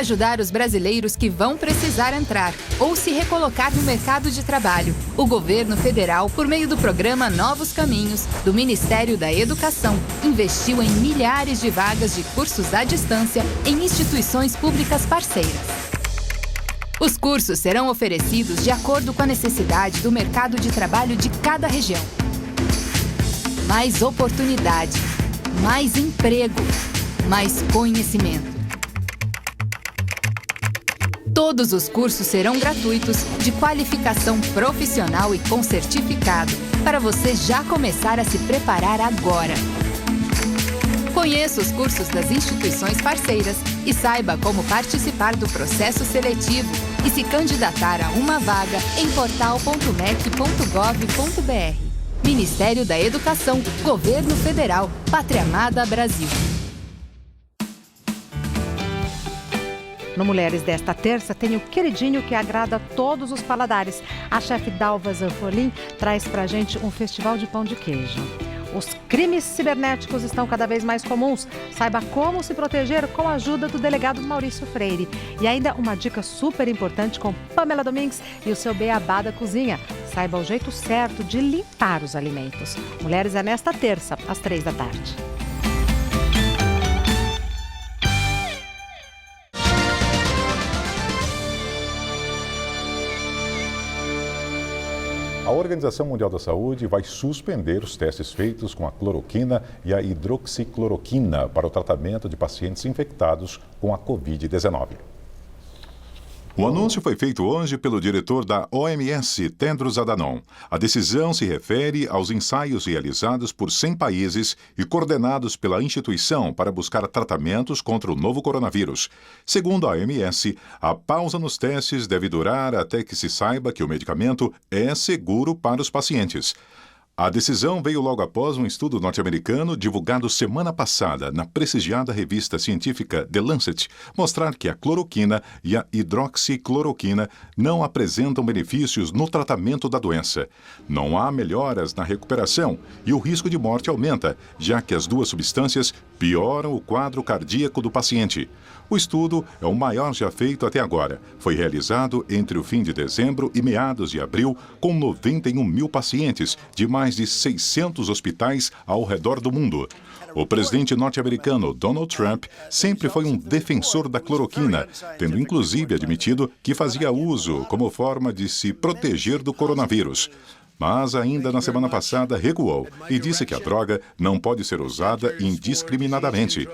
Para ajudar os brasileiros que vão precisar entrar ou se recolocar no mercado de trabalho, o governo federal, por meio do programa Novos Caminhos, do Ministério da Educação, investiu em milhares de vagas de cursos à distância em instituições públicas parceiras. Os cursos serão oferecidos de acordo com a necessidade do mercado de trabalho de cada região. Mais oportunidade, mais emprego, mais conhecimento. Todos os cursos serão gratuitos, de qualificação profissional e com certificado, para você já começar a se preparar agora. Conheça os cursos das instituições parceiras e saiba como participar do processo seletivo e se candidatar a uma vaga em portal.mec.gov.br. Ministério da Educação, Governo Federal, Pátria Amada Brasil. No Mulheres desta terça tem o queridinho que agrada a todos os paladares. A chefe Dalva Zanfolin traz pra gente um festival de pão de queijo. Os crimes cibernéticos estão cada vez mais comuns. Saiba como se proteger com a ajuda do delegado Maurício Freire. E ainda uma dica super importante com Pamela Domingues e o seu beabá da cozinha. Saiba o jeito certo de limpar os alimentos. Mulheres é nesta terça, às 15h. A Organização Mundial da Saúde vai suspender os testes feitos com a cloroquina e a hidroxicloroquina para o tratamento de pacientes infectados com a Covid-19. O anúncio foi feito hoje pelo diretor da OMS, Tedros Adhanom. A decisão se refere aos ensaios realizados por 100 países e coordenados pela instituição para buscar tratamentos contra o novo coronavírus. Segundo a OMS, a pausa nos testes deve durar até que se saiba que o medicamento é seguro para os pacientes. A decisão veio logo após um estudo norte-americano divulgado semana passada na prestigiada revista científica The Lancet mostrar que a cloroquina e a hidroxicloroquina não apresentam benefícios no tratamento da doença. Não há melhoras na recuperação e o risco de morte aumenta, já que as duas substâncias pioram o quadro cardíaco do paciente. O estudo é o maior já feito até agora. Foi realizado entre o fim de dezembro e meados de abril, com 91 mil pacientes de mais de 600 hospitais ao redor do mundo. O presidente norte-americano Donald Trump sempre foi um defensor da cloroquina, tendo inclusive admitido que fazia uso como forma de se proteger do coronavírus. Mas ainda na semana passada recuou e disse que a droga não pode ser usada indiscriminadamente.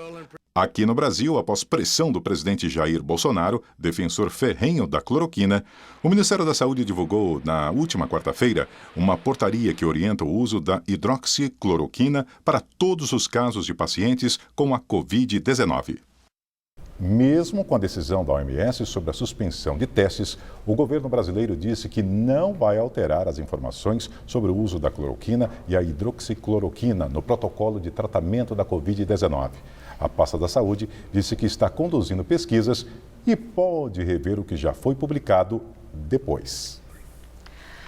Aqui no Brasil, após pressão do presidente Jair Bolsonaro, defensor ferrenho da cloroquina, o Ministério da Saúde divulgou, na última quarta-feira, uma portaria que orienta o uso da hidroxicloroquina para todos os casos de pacientes com a Covid-19. Mesmo com a decisão da OMS sobre a suspensão de testes, o governo brasileiro disse que não vai alterar as informações sobre o uso da cloroquina e a hidroxicloroquina no protocolo de tratamento da Covid-19. A pasta da Saúde disse que está conduzindo pesquisas e pode rever o que já foi publicado depois.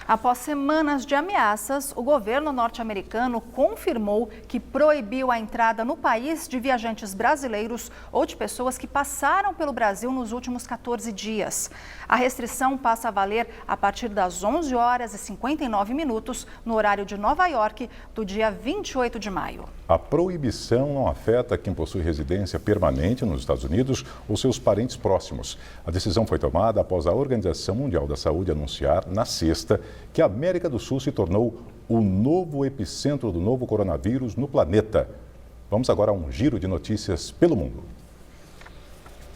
Após semanas de ameaças, o governo norte-americano confirmou que proibiu a entrada no país de viajantes brasileiros ou de pessoas que passaram pelo Brasil nos últimos 14 dias. A restrição passa a valer a partir das 11h59 no horário de Nova York, do dia 28 de maio. A proibição não afeta quem possui residência permanente nos Estados Unidos ou seus parentes próximos. A decisão foi tomada após a Organização Mundial da Saúde anunciar, na sexta, que a América do Sul se tornou o novo epicentro do novo coronavírus no planeta. Vamos agora a um giro de notícias pelo mundo.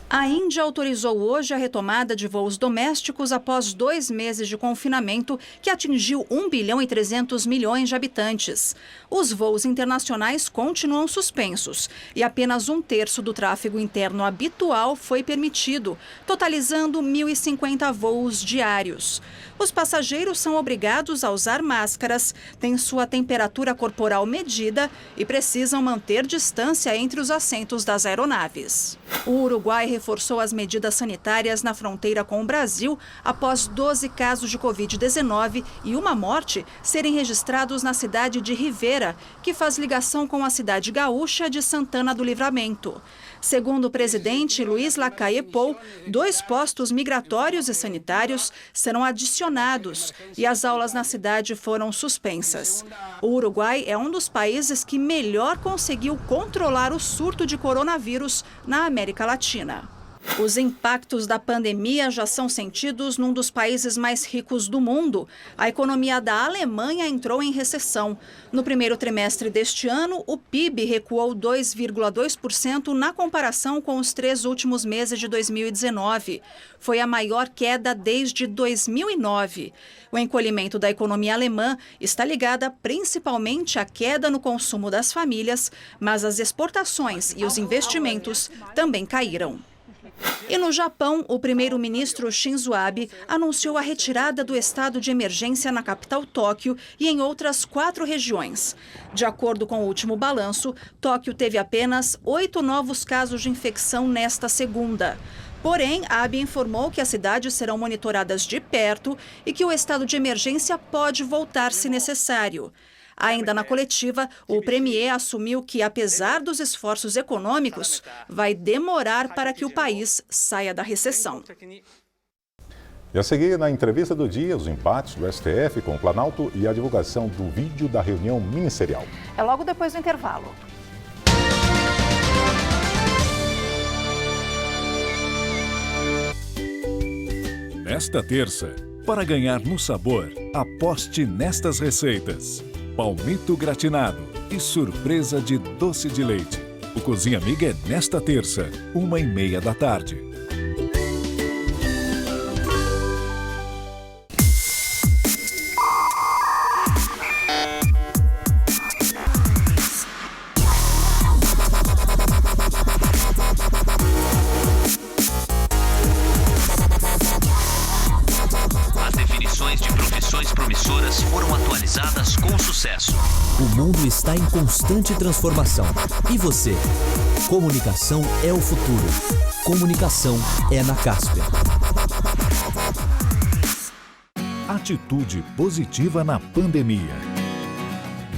A Índia autorizou hoje a retomada de voos domésticos após 2 meses de confinamento que atingiu 1 bilhão e 300 milhões de habitantes. Os voos internacionais continuam suspensos e apenas 1/3 do tráfego interno habitual foi permitido, totalizando 1.050 voos diários. Os passageiros são obrigados a usar máscaras, têm sua temperatura corporal medida e precisam manter distância entre os assentos das aeronaves. O Uruguai reforçou as medidas sanitárias na fronteira com o Brasil após 12 casos de Covid-19 e uma morte serem registrados na cidade de Rivera, que faz ligação com a cidade gaúcha de Santana do Livramento. Segundo o presidente Luiz Lacalle Pou, 2 postos migratórios e sanitários serão adicionados e as aulas na cidade foram suspensas. O Uruguai é um dos países que melhor conseguiu controlar o surto de coronavírus na América Latina. Os impactos da pandemia já são sentidos num dos países mais ricos do mundo. A economia da Alemanha entrou em recessão. No primeiro trimestre deste ano, o PIB recuou 2,2% na comparação com os 3 últimos meses de 2019. Foi a maior queda desde 2009. O encolhimento da economia alemã está ligada principalmente à queda no consumo das famílias, mas as exportações e os investimentos também caíram. E no Japão, o primeiro-ministro Shinzo Abe anunciou a retirada do estado de emergência na capital Tóquio e em outras 4 regiões. De acordo com o último balanço, Tóquio teve apenas 8 novos casos de infecção nesta segunda. Porém, Abe informou que as cidades serão monitoradas de perto e que o estado de emergência pode voltar se necessário. Ainda na coletiva, o premier assumiu que, apesar dos esforços econômicos, vai demorar para que o país saia da recessão. E a seguir, na entrevista do dia, os empates do STF com o Planalto e a divulgação do vídeo da reunião ministerial. É logo depois do intervalo. Nesta terça, para ganhar no sabor, aposte nestas receitas: palmito gratinado e surpresa de doce de leite. O Cozinha Amiga é nesta terça, 1h30 da tarde. Foram atualizadas com sucesso. O mundo está em constante transformação. E você? Comunicação é o futuro. Comunicação é na Caspia. Atitude positiva na pandemia.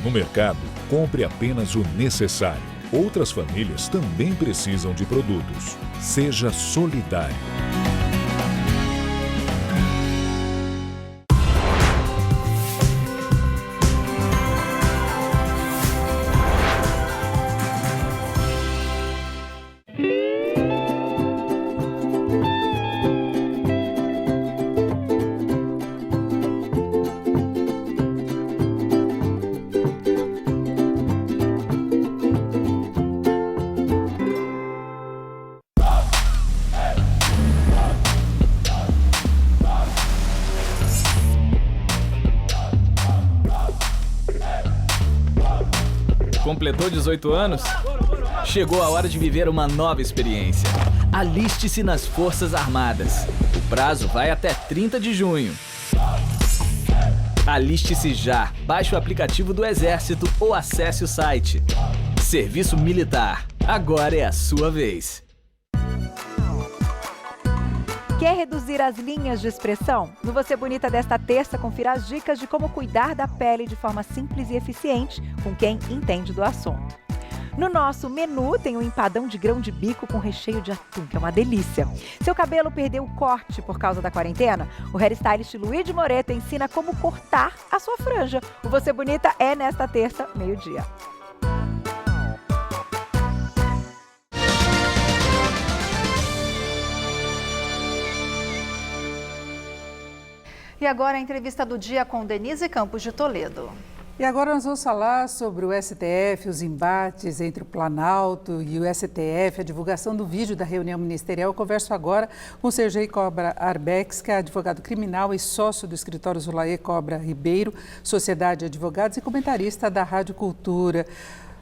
No mercado, compre apenas o necessário. Outras famílias também precisam de produtos. Seja solidário. Completou 18 anos? Chegou a hora de viver uma nova experiência. Aliste-se nas Forças Armadas. O prazo vai até 30 de junho. Aliste-se já. Baixe o aplicativo do Exército ou acesse o site. Serviço Militar. Agora é a sua vez. Quer reduzir as linhas de expressão? No Você Bonita desta terça, confira as dicas de como cuidar da pele de forma simples e eficiente com quem entende do assunto. No nosso menu tem um empadão de grão de bico com recheio de atum, que é uma delícia. Seu cabelo perdeu o corte por causa da quarentena? O hairstylist Luiz Moreto ensina como cortar a sua franja. O Você Bonita é nesta terça, meio-dia. E agora a entrevista do dia com Denise Campos de Toledo. E agora nós vamos falar sobre o STF, os embates entre o Planalto e o STF, a divulgação do vídeo da reunião ministerial. Eu converso agora com o Sergei Cobra Arbex, que é advogado criminal e sócio do escritório Zulaê Cobra Ribeiro, Sociedade de Advogados, e comentarista da Rádio Cultura.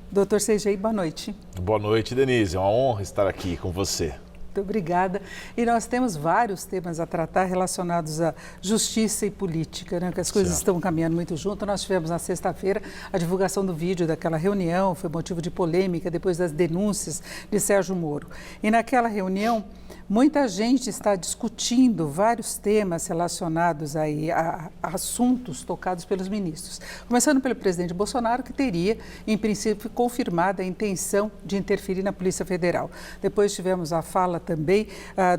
Doutor Sergei, boa noite. Boa noite, Denise. É uma honra estar aqui com você. Muito obrigada. E nós temos vários temas a tratar relacionados à justiça e política, né? Que as coisas estão caminhando muito junto. Nós tivemos na sexta-feira a divulgação do vídeo daquela reunião, foi motivo de polêmica depois das denúncias de Sérgio Moro. E naquela reunião, muita gente está discutindo vários temas relacionados aí a assuntos tocados pelos ministros. Começando pelo presidente Bolsonaro, que teria, em princípio, confirmado a intenção de interferir na Polícia Federal. Depois tivemos a fala também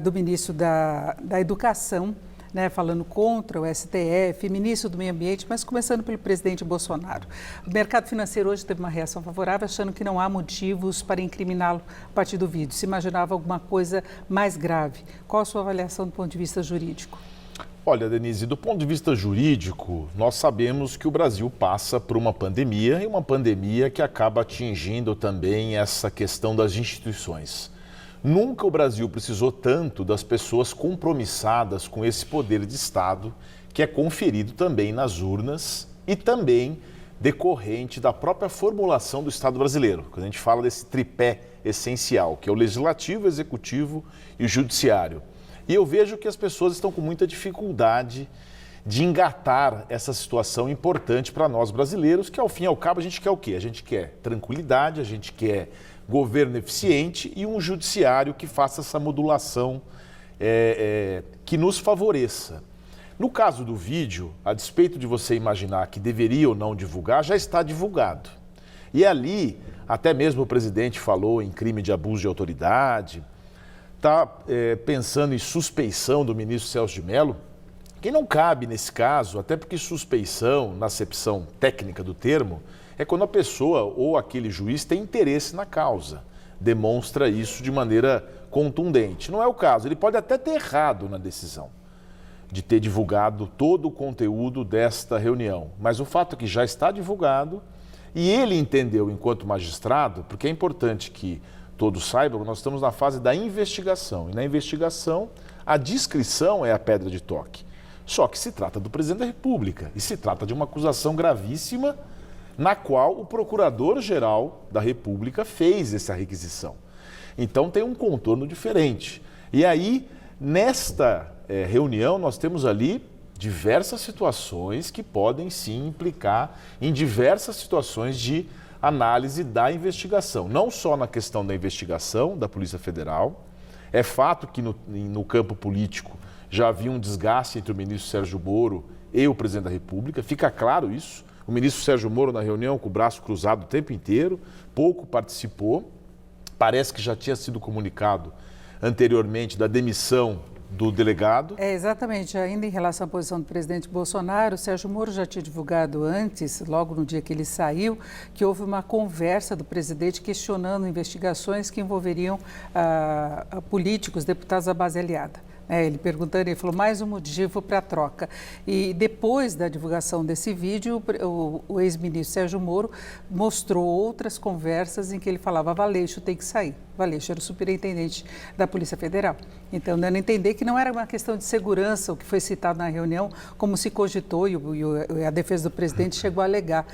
do ministro da Educação, né, falando contra o STF, ministro do Meio Ambiente, mas começando pelo presidente Bolsonaro. O mercado financeiro hoje teve uma reação favorável, achando que não há motivos para incriminá-lo a partir do vídeo. Se imaginava alguma coisa mais grave. Qual a sua avaliação do ponto de vista jurídico? Olha, Denise, do ponto de vista jurídico, nós sabemos que o Brasil passa por uma pandemia e uma pandemia que acaba atingindo também essa questão das instituições. Nunca o Brasil precisou tanto das pessoas compromissadas com esse poder de Estado, que é conferido também nas urnas e também decorrente da própria formulação do Estado brasileiro. Quando a gente fala desse tripé essencial, que é o legislativo, o executivo e o judiciário. E eu vejo que as pessoas estão com muita dificuldade de engatar essa situação importante para nós brasileiros, que ao fim e ao cabo a gente quer o quê? A gente quer tranquilidade, a gente quer governo eficiente e um judiciário que faça essa modulação que nos favoreça. No caso do vídeo, a despeito de você imaginar que deveria ou não divulgar, já está divulgado. E ali, até mesmo o presidente falou em crime de abuso de autoridade, está pensando em suspeição do ministro Celso de Mello, que não cabe nesse caso, até porque suspeição, na acepção técnica do termo, é quando a pessoa ou aquele juiz tem interesse na causa, demonstra isso de maneira contundente. Não é o caso, ele pode até ter errado na decisão de ter divulgado todo o conteúdo desta reunião, mas o fato é que já está divulgado e ele entendeu enquanto magistrado, porque é importante que todos saibam que nós estamos na fase da investigação, e na investigação a discrição é a pedra de toque. Só que se trata do presidente da República e se trata de uma acusação gravíssima na qual o Procurador-Geral da República fez essa requisição. Então tem um contorno diferente. E aí, nesta reunião, nós temos ali diversas situações que podem sim implicar em diversas situações de análise da investigação. Não só na questão da investigação da Polícia Federal. É fato que no campo político já havia um desgaste entre o ministro Sérgio Moro e o presidente da República, fica claro isso. O ministro Sérgio Moro na reunião com o braço cruzado o tempo inteiro, pouco participou. Parece que já tinha sido comunicado anteriormente da demissão do delegado. Exatamente. Ainda em relação à posição do presidente Bolsonaro, o Sérgio Moro já tinha divulgado antes, logo no dia que ele saiu, que houve uma conversa do presidente questionando investigações que envolveriam políticos, deputados da base aliada. Ele perguntando, ele falou, mais um motivo para a troca. E depois da divulgação desse vídeo, o ex-ministro Sérgio Moro mostrou outras conversas em que ele falava, Valeixo tem que sair. Valeixo era o superintendente da Polícia Federal. Então, dando a entender que não era uma questão de segurança, o que foi citado na reunião, como se cogitou e a defesa do presidente chegou a alegar.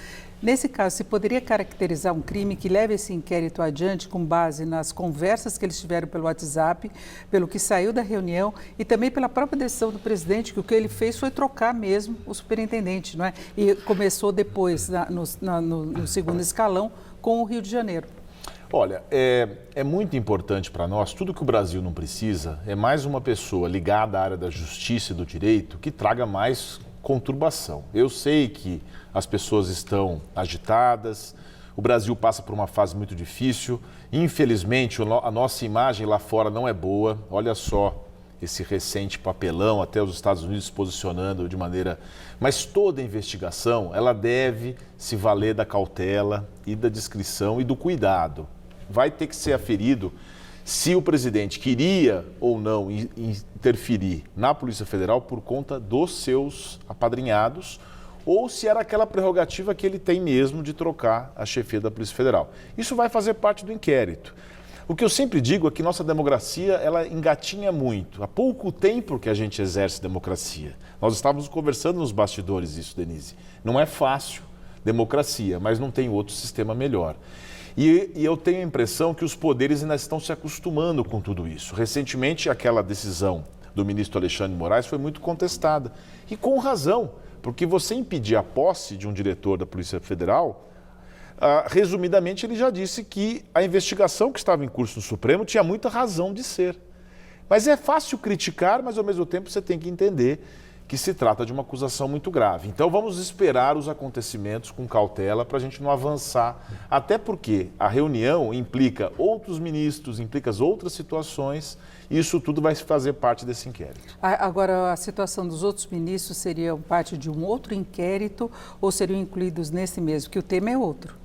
Nesse caso, se poderia caracterizar um crime que leve esse inquérito adiante com base nas conversas que eles tiveram pelo WhatsApp, pelo que saiu da reunião e também pela própria decisão do presidente, que o que ele fez foi trocar mesmo o superintendente, não é? E começou depois, no segundo escalão, com o Rio de Janeiro. Olha, é muito importante para nós, tudo que o Brasil não precisa é mais uma pessoa ligada à área da justiça e do direito que traga mais conturbação. Eu sei que as pessoas estão agitadas, o Brasil passa por uma fase muito difícil, infelizmente a nossa imagem lá fora não é boa, olha só esse recente papelão, até os Estados Unidos se posicionando de maneira... Mas toda investigação, ela deve se valer da cautela e da discrição e do cuidado. Vai ter que ser aferido se o presidente queria ou não interferir na Polícia Federal por conta dos seus apadrinhados ou se era aquela prerrogativa que ele tem mesmo de trocar a chefia da Polícia Federal. Isso vai fazer parte do inquérito. O que eu sempre digo é que nossa democracia, ela engatinha muito. Há pouco tempo que a gente exerce democracia. Nós estávamos conversando nos bastidores isso, Denise. Não é fácil democracia, mas não tem outro sistema melhor. E eu tenho a impressão que os poderes ainda estão se acostumando com tudo isso. Recentemente, aquela decisão do ministro Alexandre de Moraes foi muito contestada. E com razão, porque você impedir a posse de um diretor da Polícia Federal, resumidamente, ele já disse que a investigação que estava em curso no Supremo tinha muita razão de ser. Mas é fácil criticar, mas ao mesmo tempo você tem que entender que se trata de uma acusação muito grave. Então vamos esperar os acontecimentos com cautela para a gente não avançar, até porque a reunião implica outros ministros, implica outras situações, e isso tudo vai fazer parte desse inquérito. Agora, a situação dos outros ministros seria parte de um outro inquérito ou seriam incluídos nesse mesmo? Porque o tema é outro.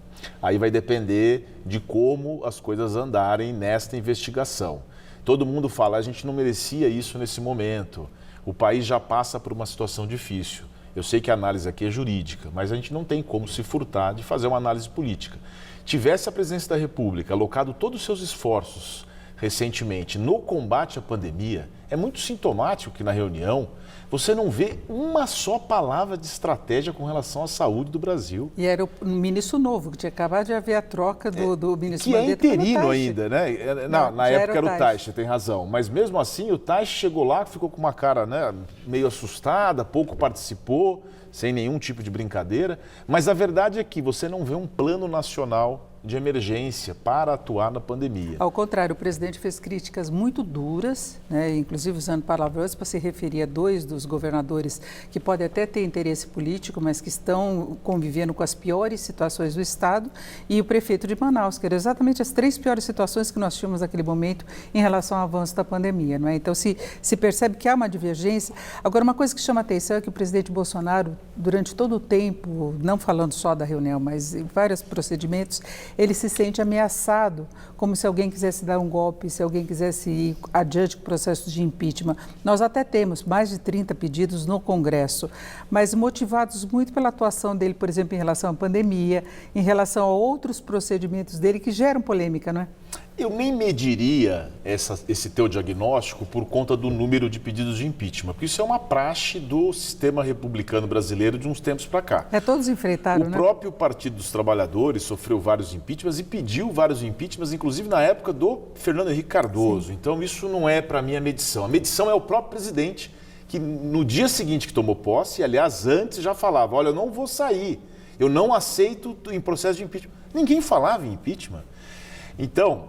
Aí vai depender de como as coisas andarem nesta investigação. Todo mundo fala, a gente não merecia isso nesse momento. O país já passa por uma situação difícil. Eu sei que a análise aqui é jurídica, mas a gente não tem como se furtar de fazer uma análise política. Tivesse a presidência da República alocado todos os seus esforços recentemente no combate à pandemia, é muito sintomático que na reunião você não vê uma só palavra de estratégia com relação à saúde do Brasil. E era o ministro novo, que tinha acabado de haver a troca do ministro que Mandetta. É interino ainda, né? Na época era o Taixe, tem razão. Mas mesmo assim, o Taixe chegou lá, ficou com uma cara, né, meio assustada, pouco participou, sem nenhum tipo de brincadeira. Mas a verdade é que você não vê um plano nacional de emergência para atuar na pandemia. Ao contrário, o presidente fez críticas muito duras, né, inclusive usando palavrões para se referir a dois dos governadores que podem até ter interesse político, mas que estão convivendo com as piores situações do Estado, e o prefeito de Manaus, que eram exatamente as 3 piores situações que nós tínhamos naquele momento em relação ao avanço da pandemia. Não é? Então, se percebe que há uma divergência. Agora, uma coisa que chama a atenção é que o presidente Bolsonaro, durante todo o tempo, não falando só da reunião, mas em vários procedimentos, ele se sente ameaçado, como se alguém quisesse dar um golpe, se alguém quisesse ir adiante com o processo de impeachment. Nós até temos mais de 30 pedidos no Congresso, mas motivados muito pela atuação dele, por exemplo, em relação à pandemia, em relação a outros procedimentos dele que geram polêmica, não é? Eu nem mediria esse teu diagnóstico por conta do número de pedidos de impeachment, porque isso é uma praxe do sistema republicano brasileiro de uns tempos para cá. Todos enfrentaram, né? O próprio Partido dos Trabalhadores sofreu vários impeachments e pediu vários impeachments, inclusive na época do Fernando Henrique Cardoso. Sim. Então isso não é para mim a medição. A medição é o próprio presidente que no dia seguinte que tomou posse, aliás, antes já falava, olha, eu não vou sair, eu não aceito em processo de impeachment. Ninguém falava em impeachment. Então,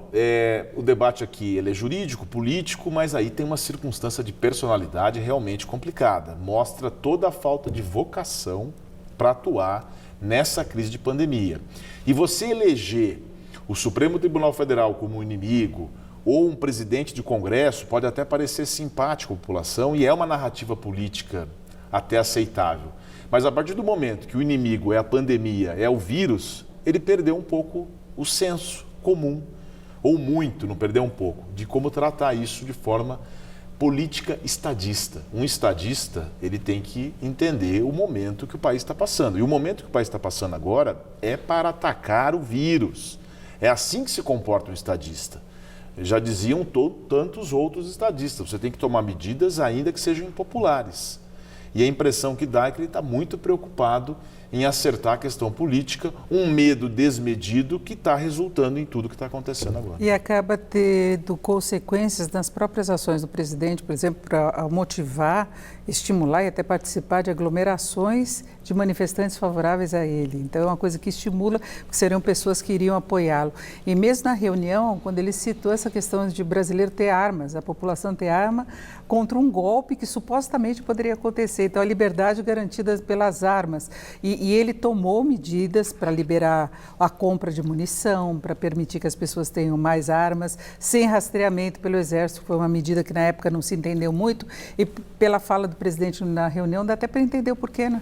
o debate aqui ele é jurídico, político, mas aí tem uma circunstância de personalidade realmente complicada. Mostra toda a falta de vocação para atuar nessa crise de pandemia. E você eleger o Supremo Tribunal Federal como inimigo ou um presidente de Congresso pode até parecer simpático à população e é uma narrativa política até aceitável. Mas a partir do momento que o inimigo é a pandemia, é o vírus, ele perdeu um pouco o senso comum, ou muito, não perdeu um pouco, de como tratar isso de forma política estadista. Um estadista, ele tem que entender o momento que o país está passando. E o momento que o país está passando agora é para atacar o vírus. É assim que se comporta um estadista. Já diziam tantos outros estadistas, você tem que tomar medidas ainda que sejam impopulares. E a impressão que dá é que ele está muito preocupado em acertar a questão política, um medo desmedido que está resultando em tudo que está acontecendo agora. E acaba tendo consequências nas próprias ações do presidente, por exemplo, para motivar, estimular e até participar de aglomerações de manifestantes favoráveis a ele. Então é uma coisa que estimula, porque seriam pessoas que iriam apoiá-lo. E mesmo na reunião, quando ele citou essa questão de brasileiro ter armas, a população ter arma contra um golpe que supostamente poderia acontecer. Então a liberdade garantida pelas armas. E ele tomou medidas para liberar a compra de munição, para permitir que as pessoas tenham mais armas, sem rastreamento pelo Exército, foi uma medida que na época não se entendeu muito, e pela fala do presidente na reunião dá até para entender o porquê, né?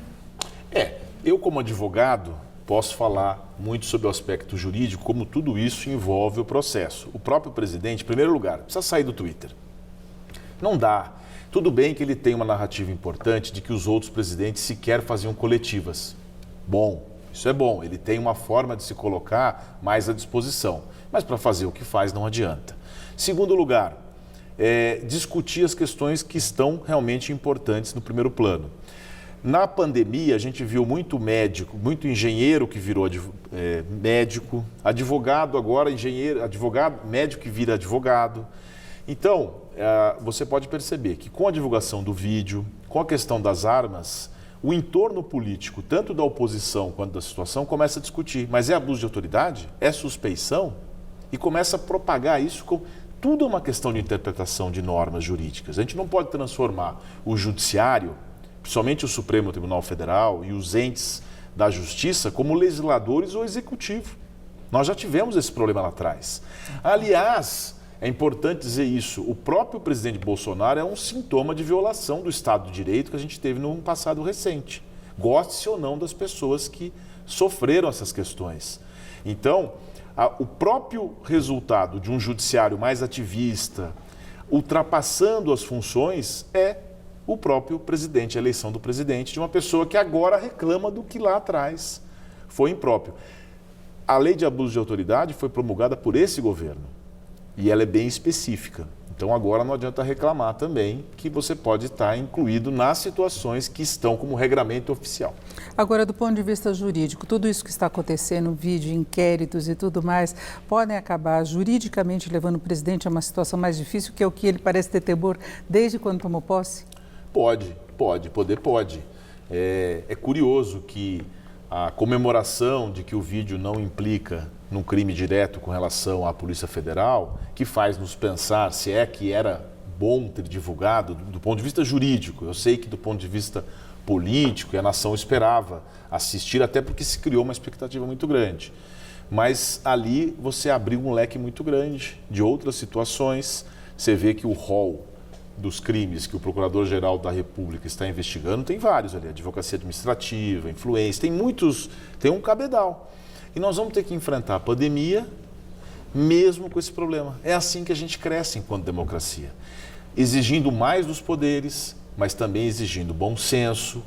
Eu como advogado posso falar muito sobre o aspecto jurídico, como tudo isso envolve o processo. O próprio presidente, em primeiro lugar, precisa sair do Twitter. Não dá. Tudo bem que ele tem uma narrativa importante de que os outros presidentes sequer faziam coletivas. Bom, isso é bom, ele tem uma forma de se colocar mais à disposição, mas para fazer o que faz não adianta. Segundo lugar, discutir as questões que estão realmente importantes no primeiro plano. Na pandemia, a gente viu muito médico, muito engenheiro que virou médico, advogado agora, engenheiro, advogado, médico que vira advogado. Então, você pode perceber que com a divulgação do vídeo, com a questão das armas, o entorno político, tanto da oposição quanto da situação, começa a discutir. Mas é abuso de autoridade? É suspeição? E começa a propagar isso como... Tudo é uma questão de interpretação de normas jurídicas. A gente não pode transformar o judiciário, principalmente o Supremo Tribunal Federal e os entes da justiça, como legisladores ou executivo. Nós já tivemos esse problema lá atrás. Aliás, é importante dizer isso, o próprio presidente Bolsonaro é um sintoma de violação do Estado de Direito que a gente teve num passado recente. Goste-se ou não das pessoas que sofreram essas questões. Então, o próprio resultado de um judiciário mais ativista, ultrapassando as funções, é o próprio presidente, a eleição do presidente, de uma pessoa que agora reclama do que lá atrás foi impróprio. A lei de abuso de autoridade foi promulgada por esse governo e ela é bem específica. Então agora não adianta reclamar também que você pode estar incluído nas situações que estão como regramento oficial. Agora, do ponto de vista jurídico, tudo isso que está acontecendo, vídeo, inquéritos e tudo mais, podem acabar juridicamente levando o presidente a uma situação mais difícil, que é o que ele parece ter temor desde quando tomou posse? Pode. É curioso que a comemoração de que o vídeo não implica num crime direto com relação à Polícia Federal, que faz nos pensar se é que era bom ter divulgado do ponto de vista jurídico. Eu sei que do ponto de vista político, a nação esperava assistir, até porque se criou uma expectativa muito grande. Mas ali você abriu um leque muito grande de outras situações. Você vê que o rol dos crimes que o Procurador-Geral da República está investigando, tem vários ali, advocacia administrativa, influência, tem um cabedal. E nós vamos ter que enfrentar a pandemia mesmo com esse problema. É assim que a gente cresce enquanto democracia, exigindo mais dos poderes, mas também exigindo bom senso,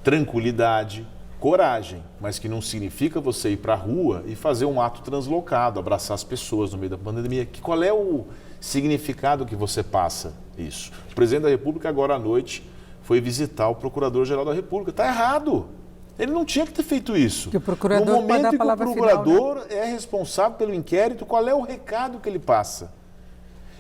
tranquilidade, coragem, mas que não significa você ir para a rua e fazer um ato translocado, abraçar as pessoas no meio da pandemia. Qual é o significado que você passa isso? O presidente da República agora à noite foi visitar o Procurador-Geral da República. Está errado. Ele não tinha que ter feito isso. Que o procurador, no momento em que o procurador final, né? é responsável pelo inquérito, qual é o recado que ele passa?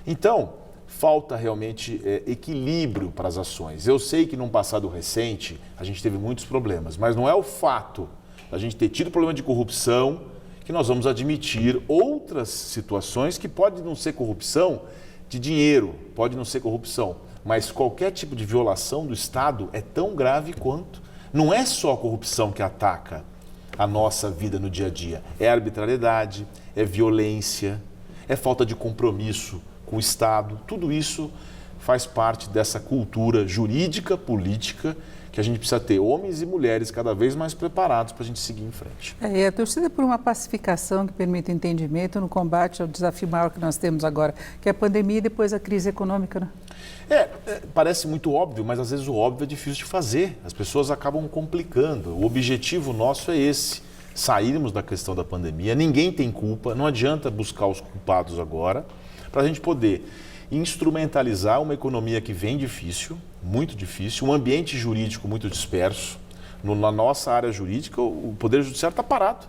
Então, falta realmente equilíbrio para as ações. Eu sei que num passado recente a gente teve muitos problemas, mas não é o fato da gente ter tido problema de corrupção que nós vamos admitir outras situações que pode não ser corrupção de dinheiro, pode não ser corrupção, mas qualquer tipo de violação do Estado é tão grave quanto. Não é só a corrupção que ataca a nossa vida no dia a dia, é arbitrariedade, é violência, é falta de compromisso com o Estado. Tudo isso faz parte dessa cultura jurídica, política, que a gente precisa ter homens e mulheres cada vez mais preparados para a gente seguir em frente. A torcida por uma pacificação que permita o entendimento no combate ao desafio maior que nós temos agora, que é a pandemia e depois a crise econômica, né? Parece muito óbvio, mas às vezes o óbvio é difícil de fazer. As pessoas acabam complicando. O objetivo nosso é esse, sairmos da questão da pandemia. Ninguém tem culpa, não adianta buscar os culpados agora, para a gente poder instrumentalizar uma economia que vem difícil, muito difícil, um ambiente jurídico muito disperso. Na nossa área jurídica, o Poder Judiciário está parado.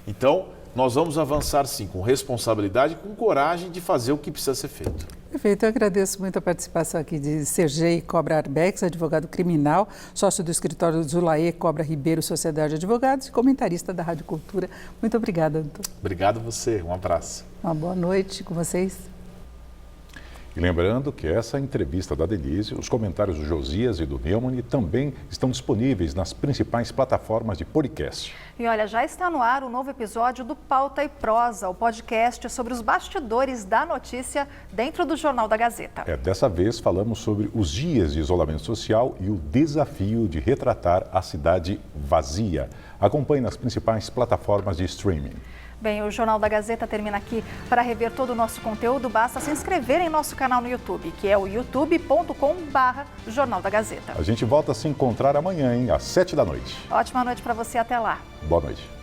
Então, nós vamos avançar sim, com responsabilidade e com coragem de fazer o que precisa ser feito. Perfeito, eu agradeço muito a participação aqui de Sergei Cobra Arbex, advogado criminal, sócio do escritório Zulaê Cobra Ribeiro, Sociedade de Advogados e comentarista da Rádio Cultura. Muito obrigada, doutor. Obrigado a você, um abraço. Uma boa noite com vocês. E lembrando que essa entrevista da Denise, os comentários do Josias e do Neumann também estão disponíveis nas principais plataformas de podcast. E olha, já está no ar o novo episódio do Pauta e Prosa, o podcast sobre os bastidores da notícia dentro do Jornal da Gazeta. Dessa vez falamos sobre os dias de isolamento social e o desafio de retratar a cidade vazia. Acompanhe nas principais plataformas de streaming. Bem, o Jornal da Gazeta termina aqui. Para rever todo o nosso conteúdo, basta se inscrever em nosso canal no YouTube, que é o youtube.com/Jornal da Gazeta. A gente volta a se encontrar amanhã, às 7 da noite. Ótima noite para você, até lá. Boa noite.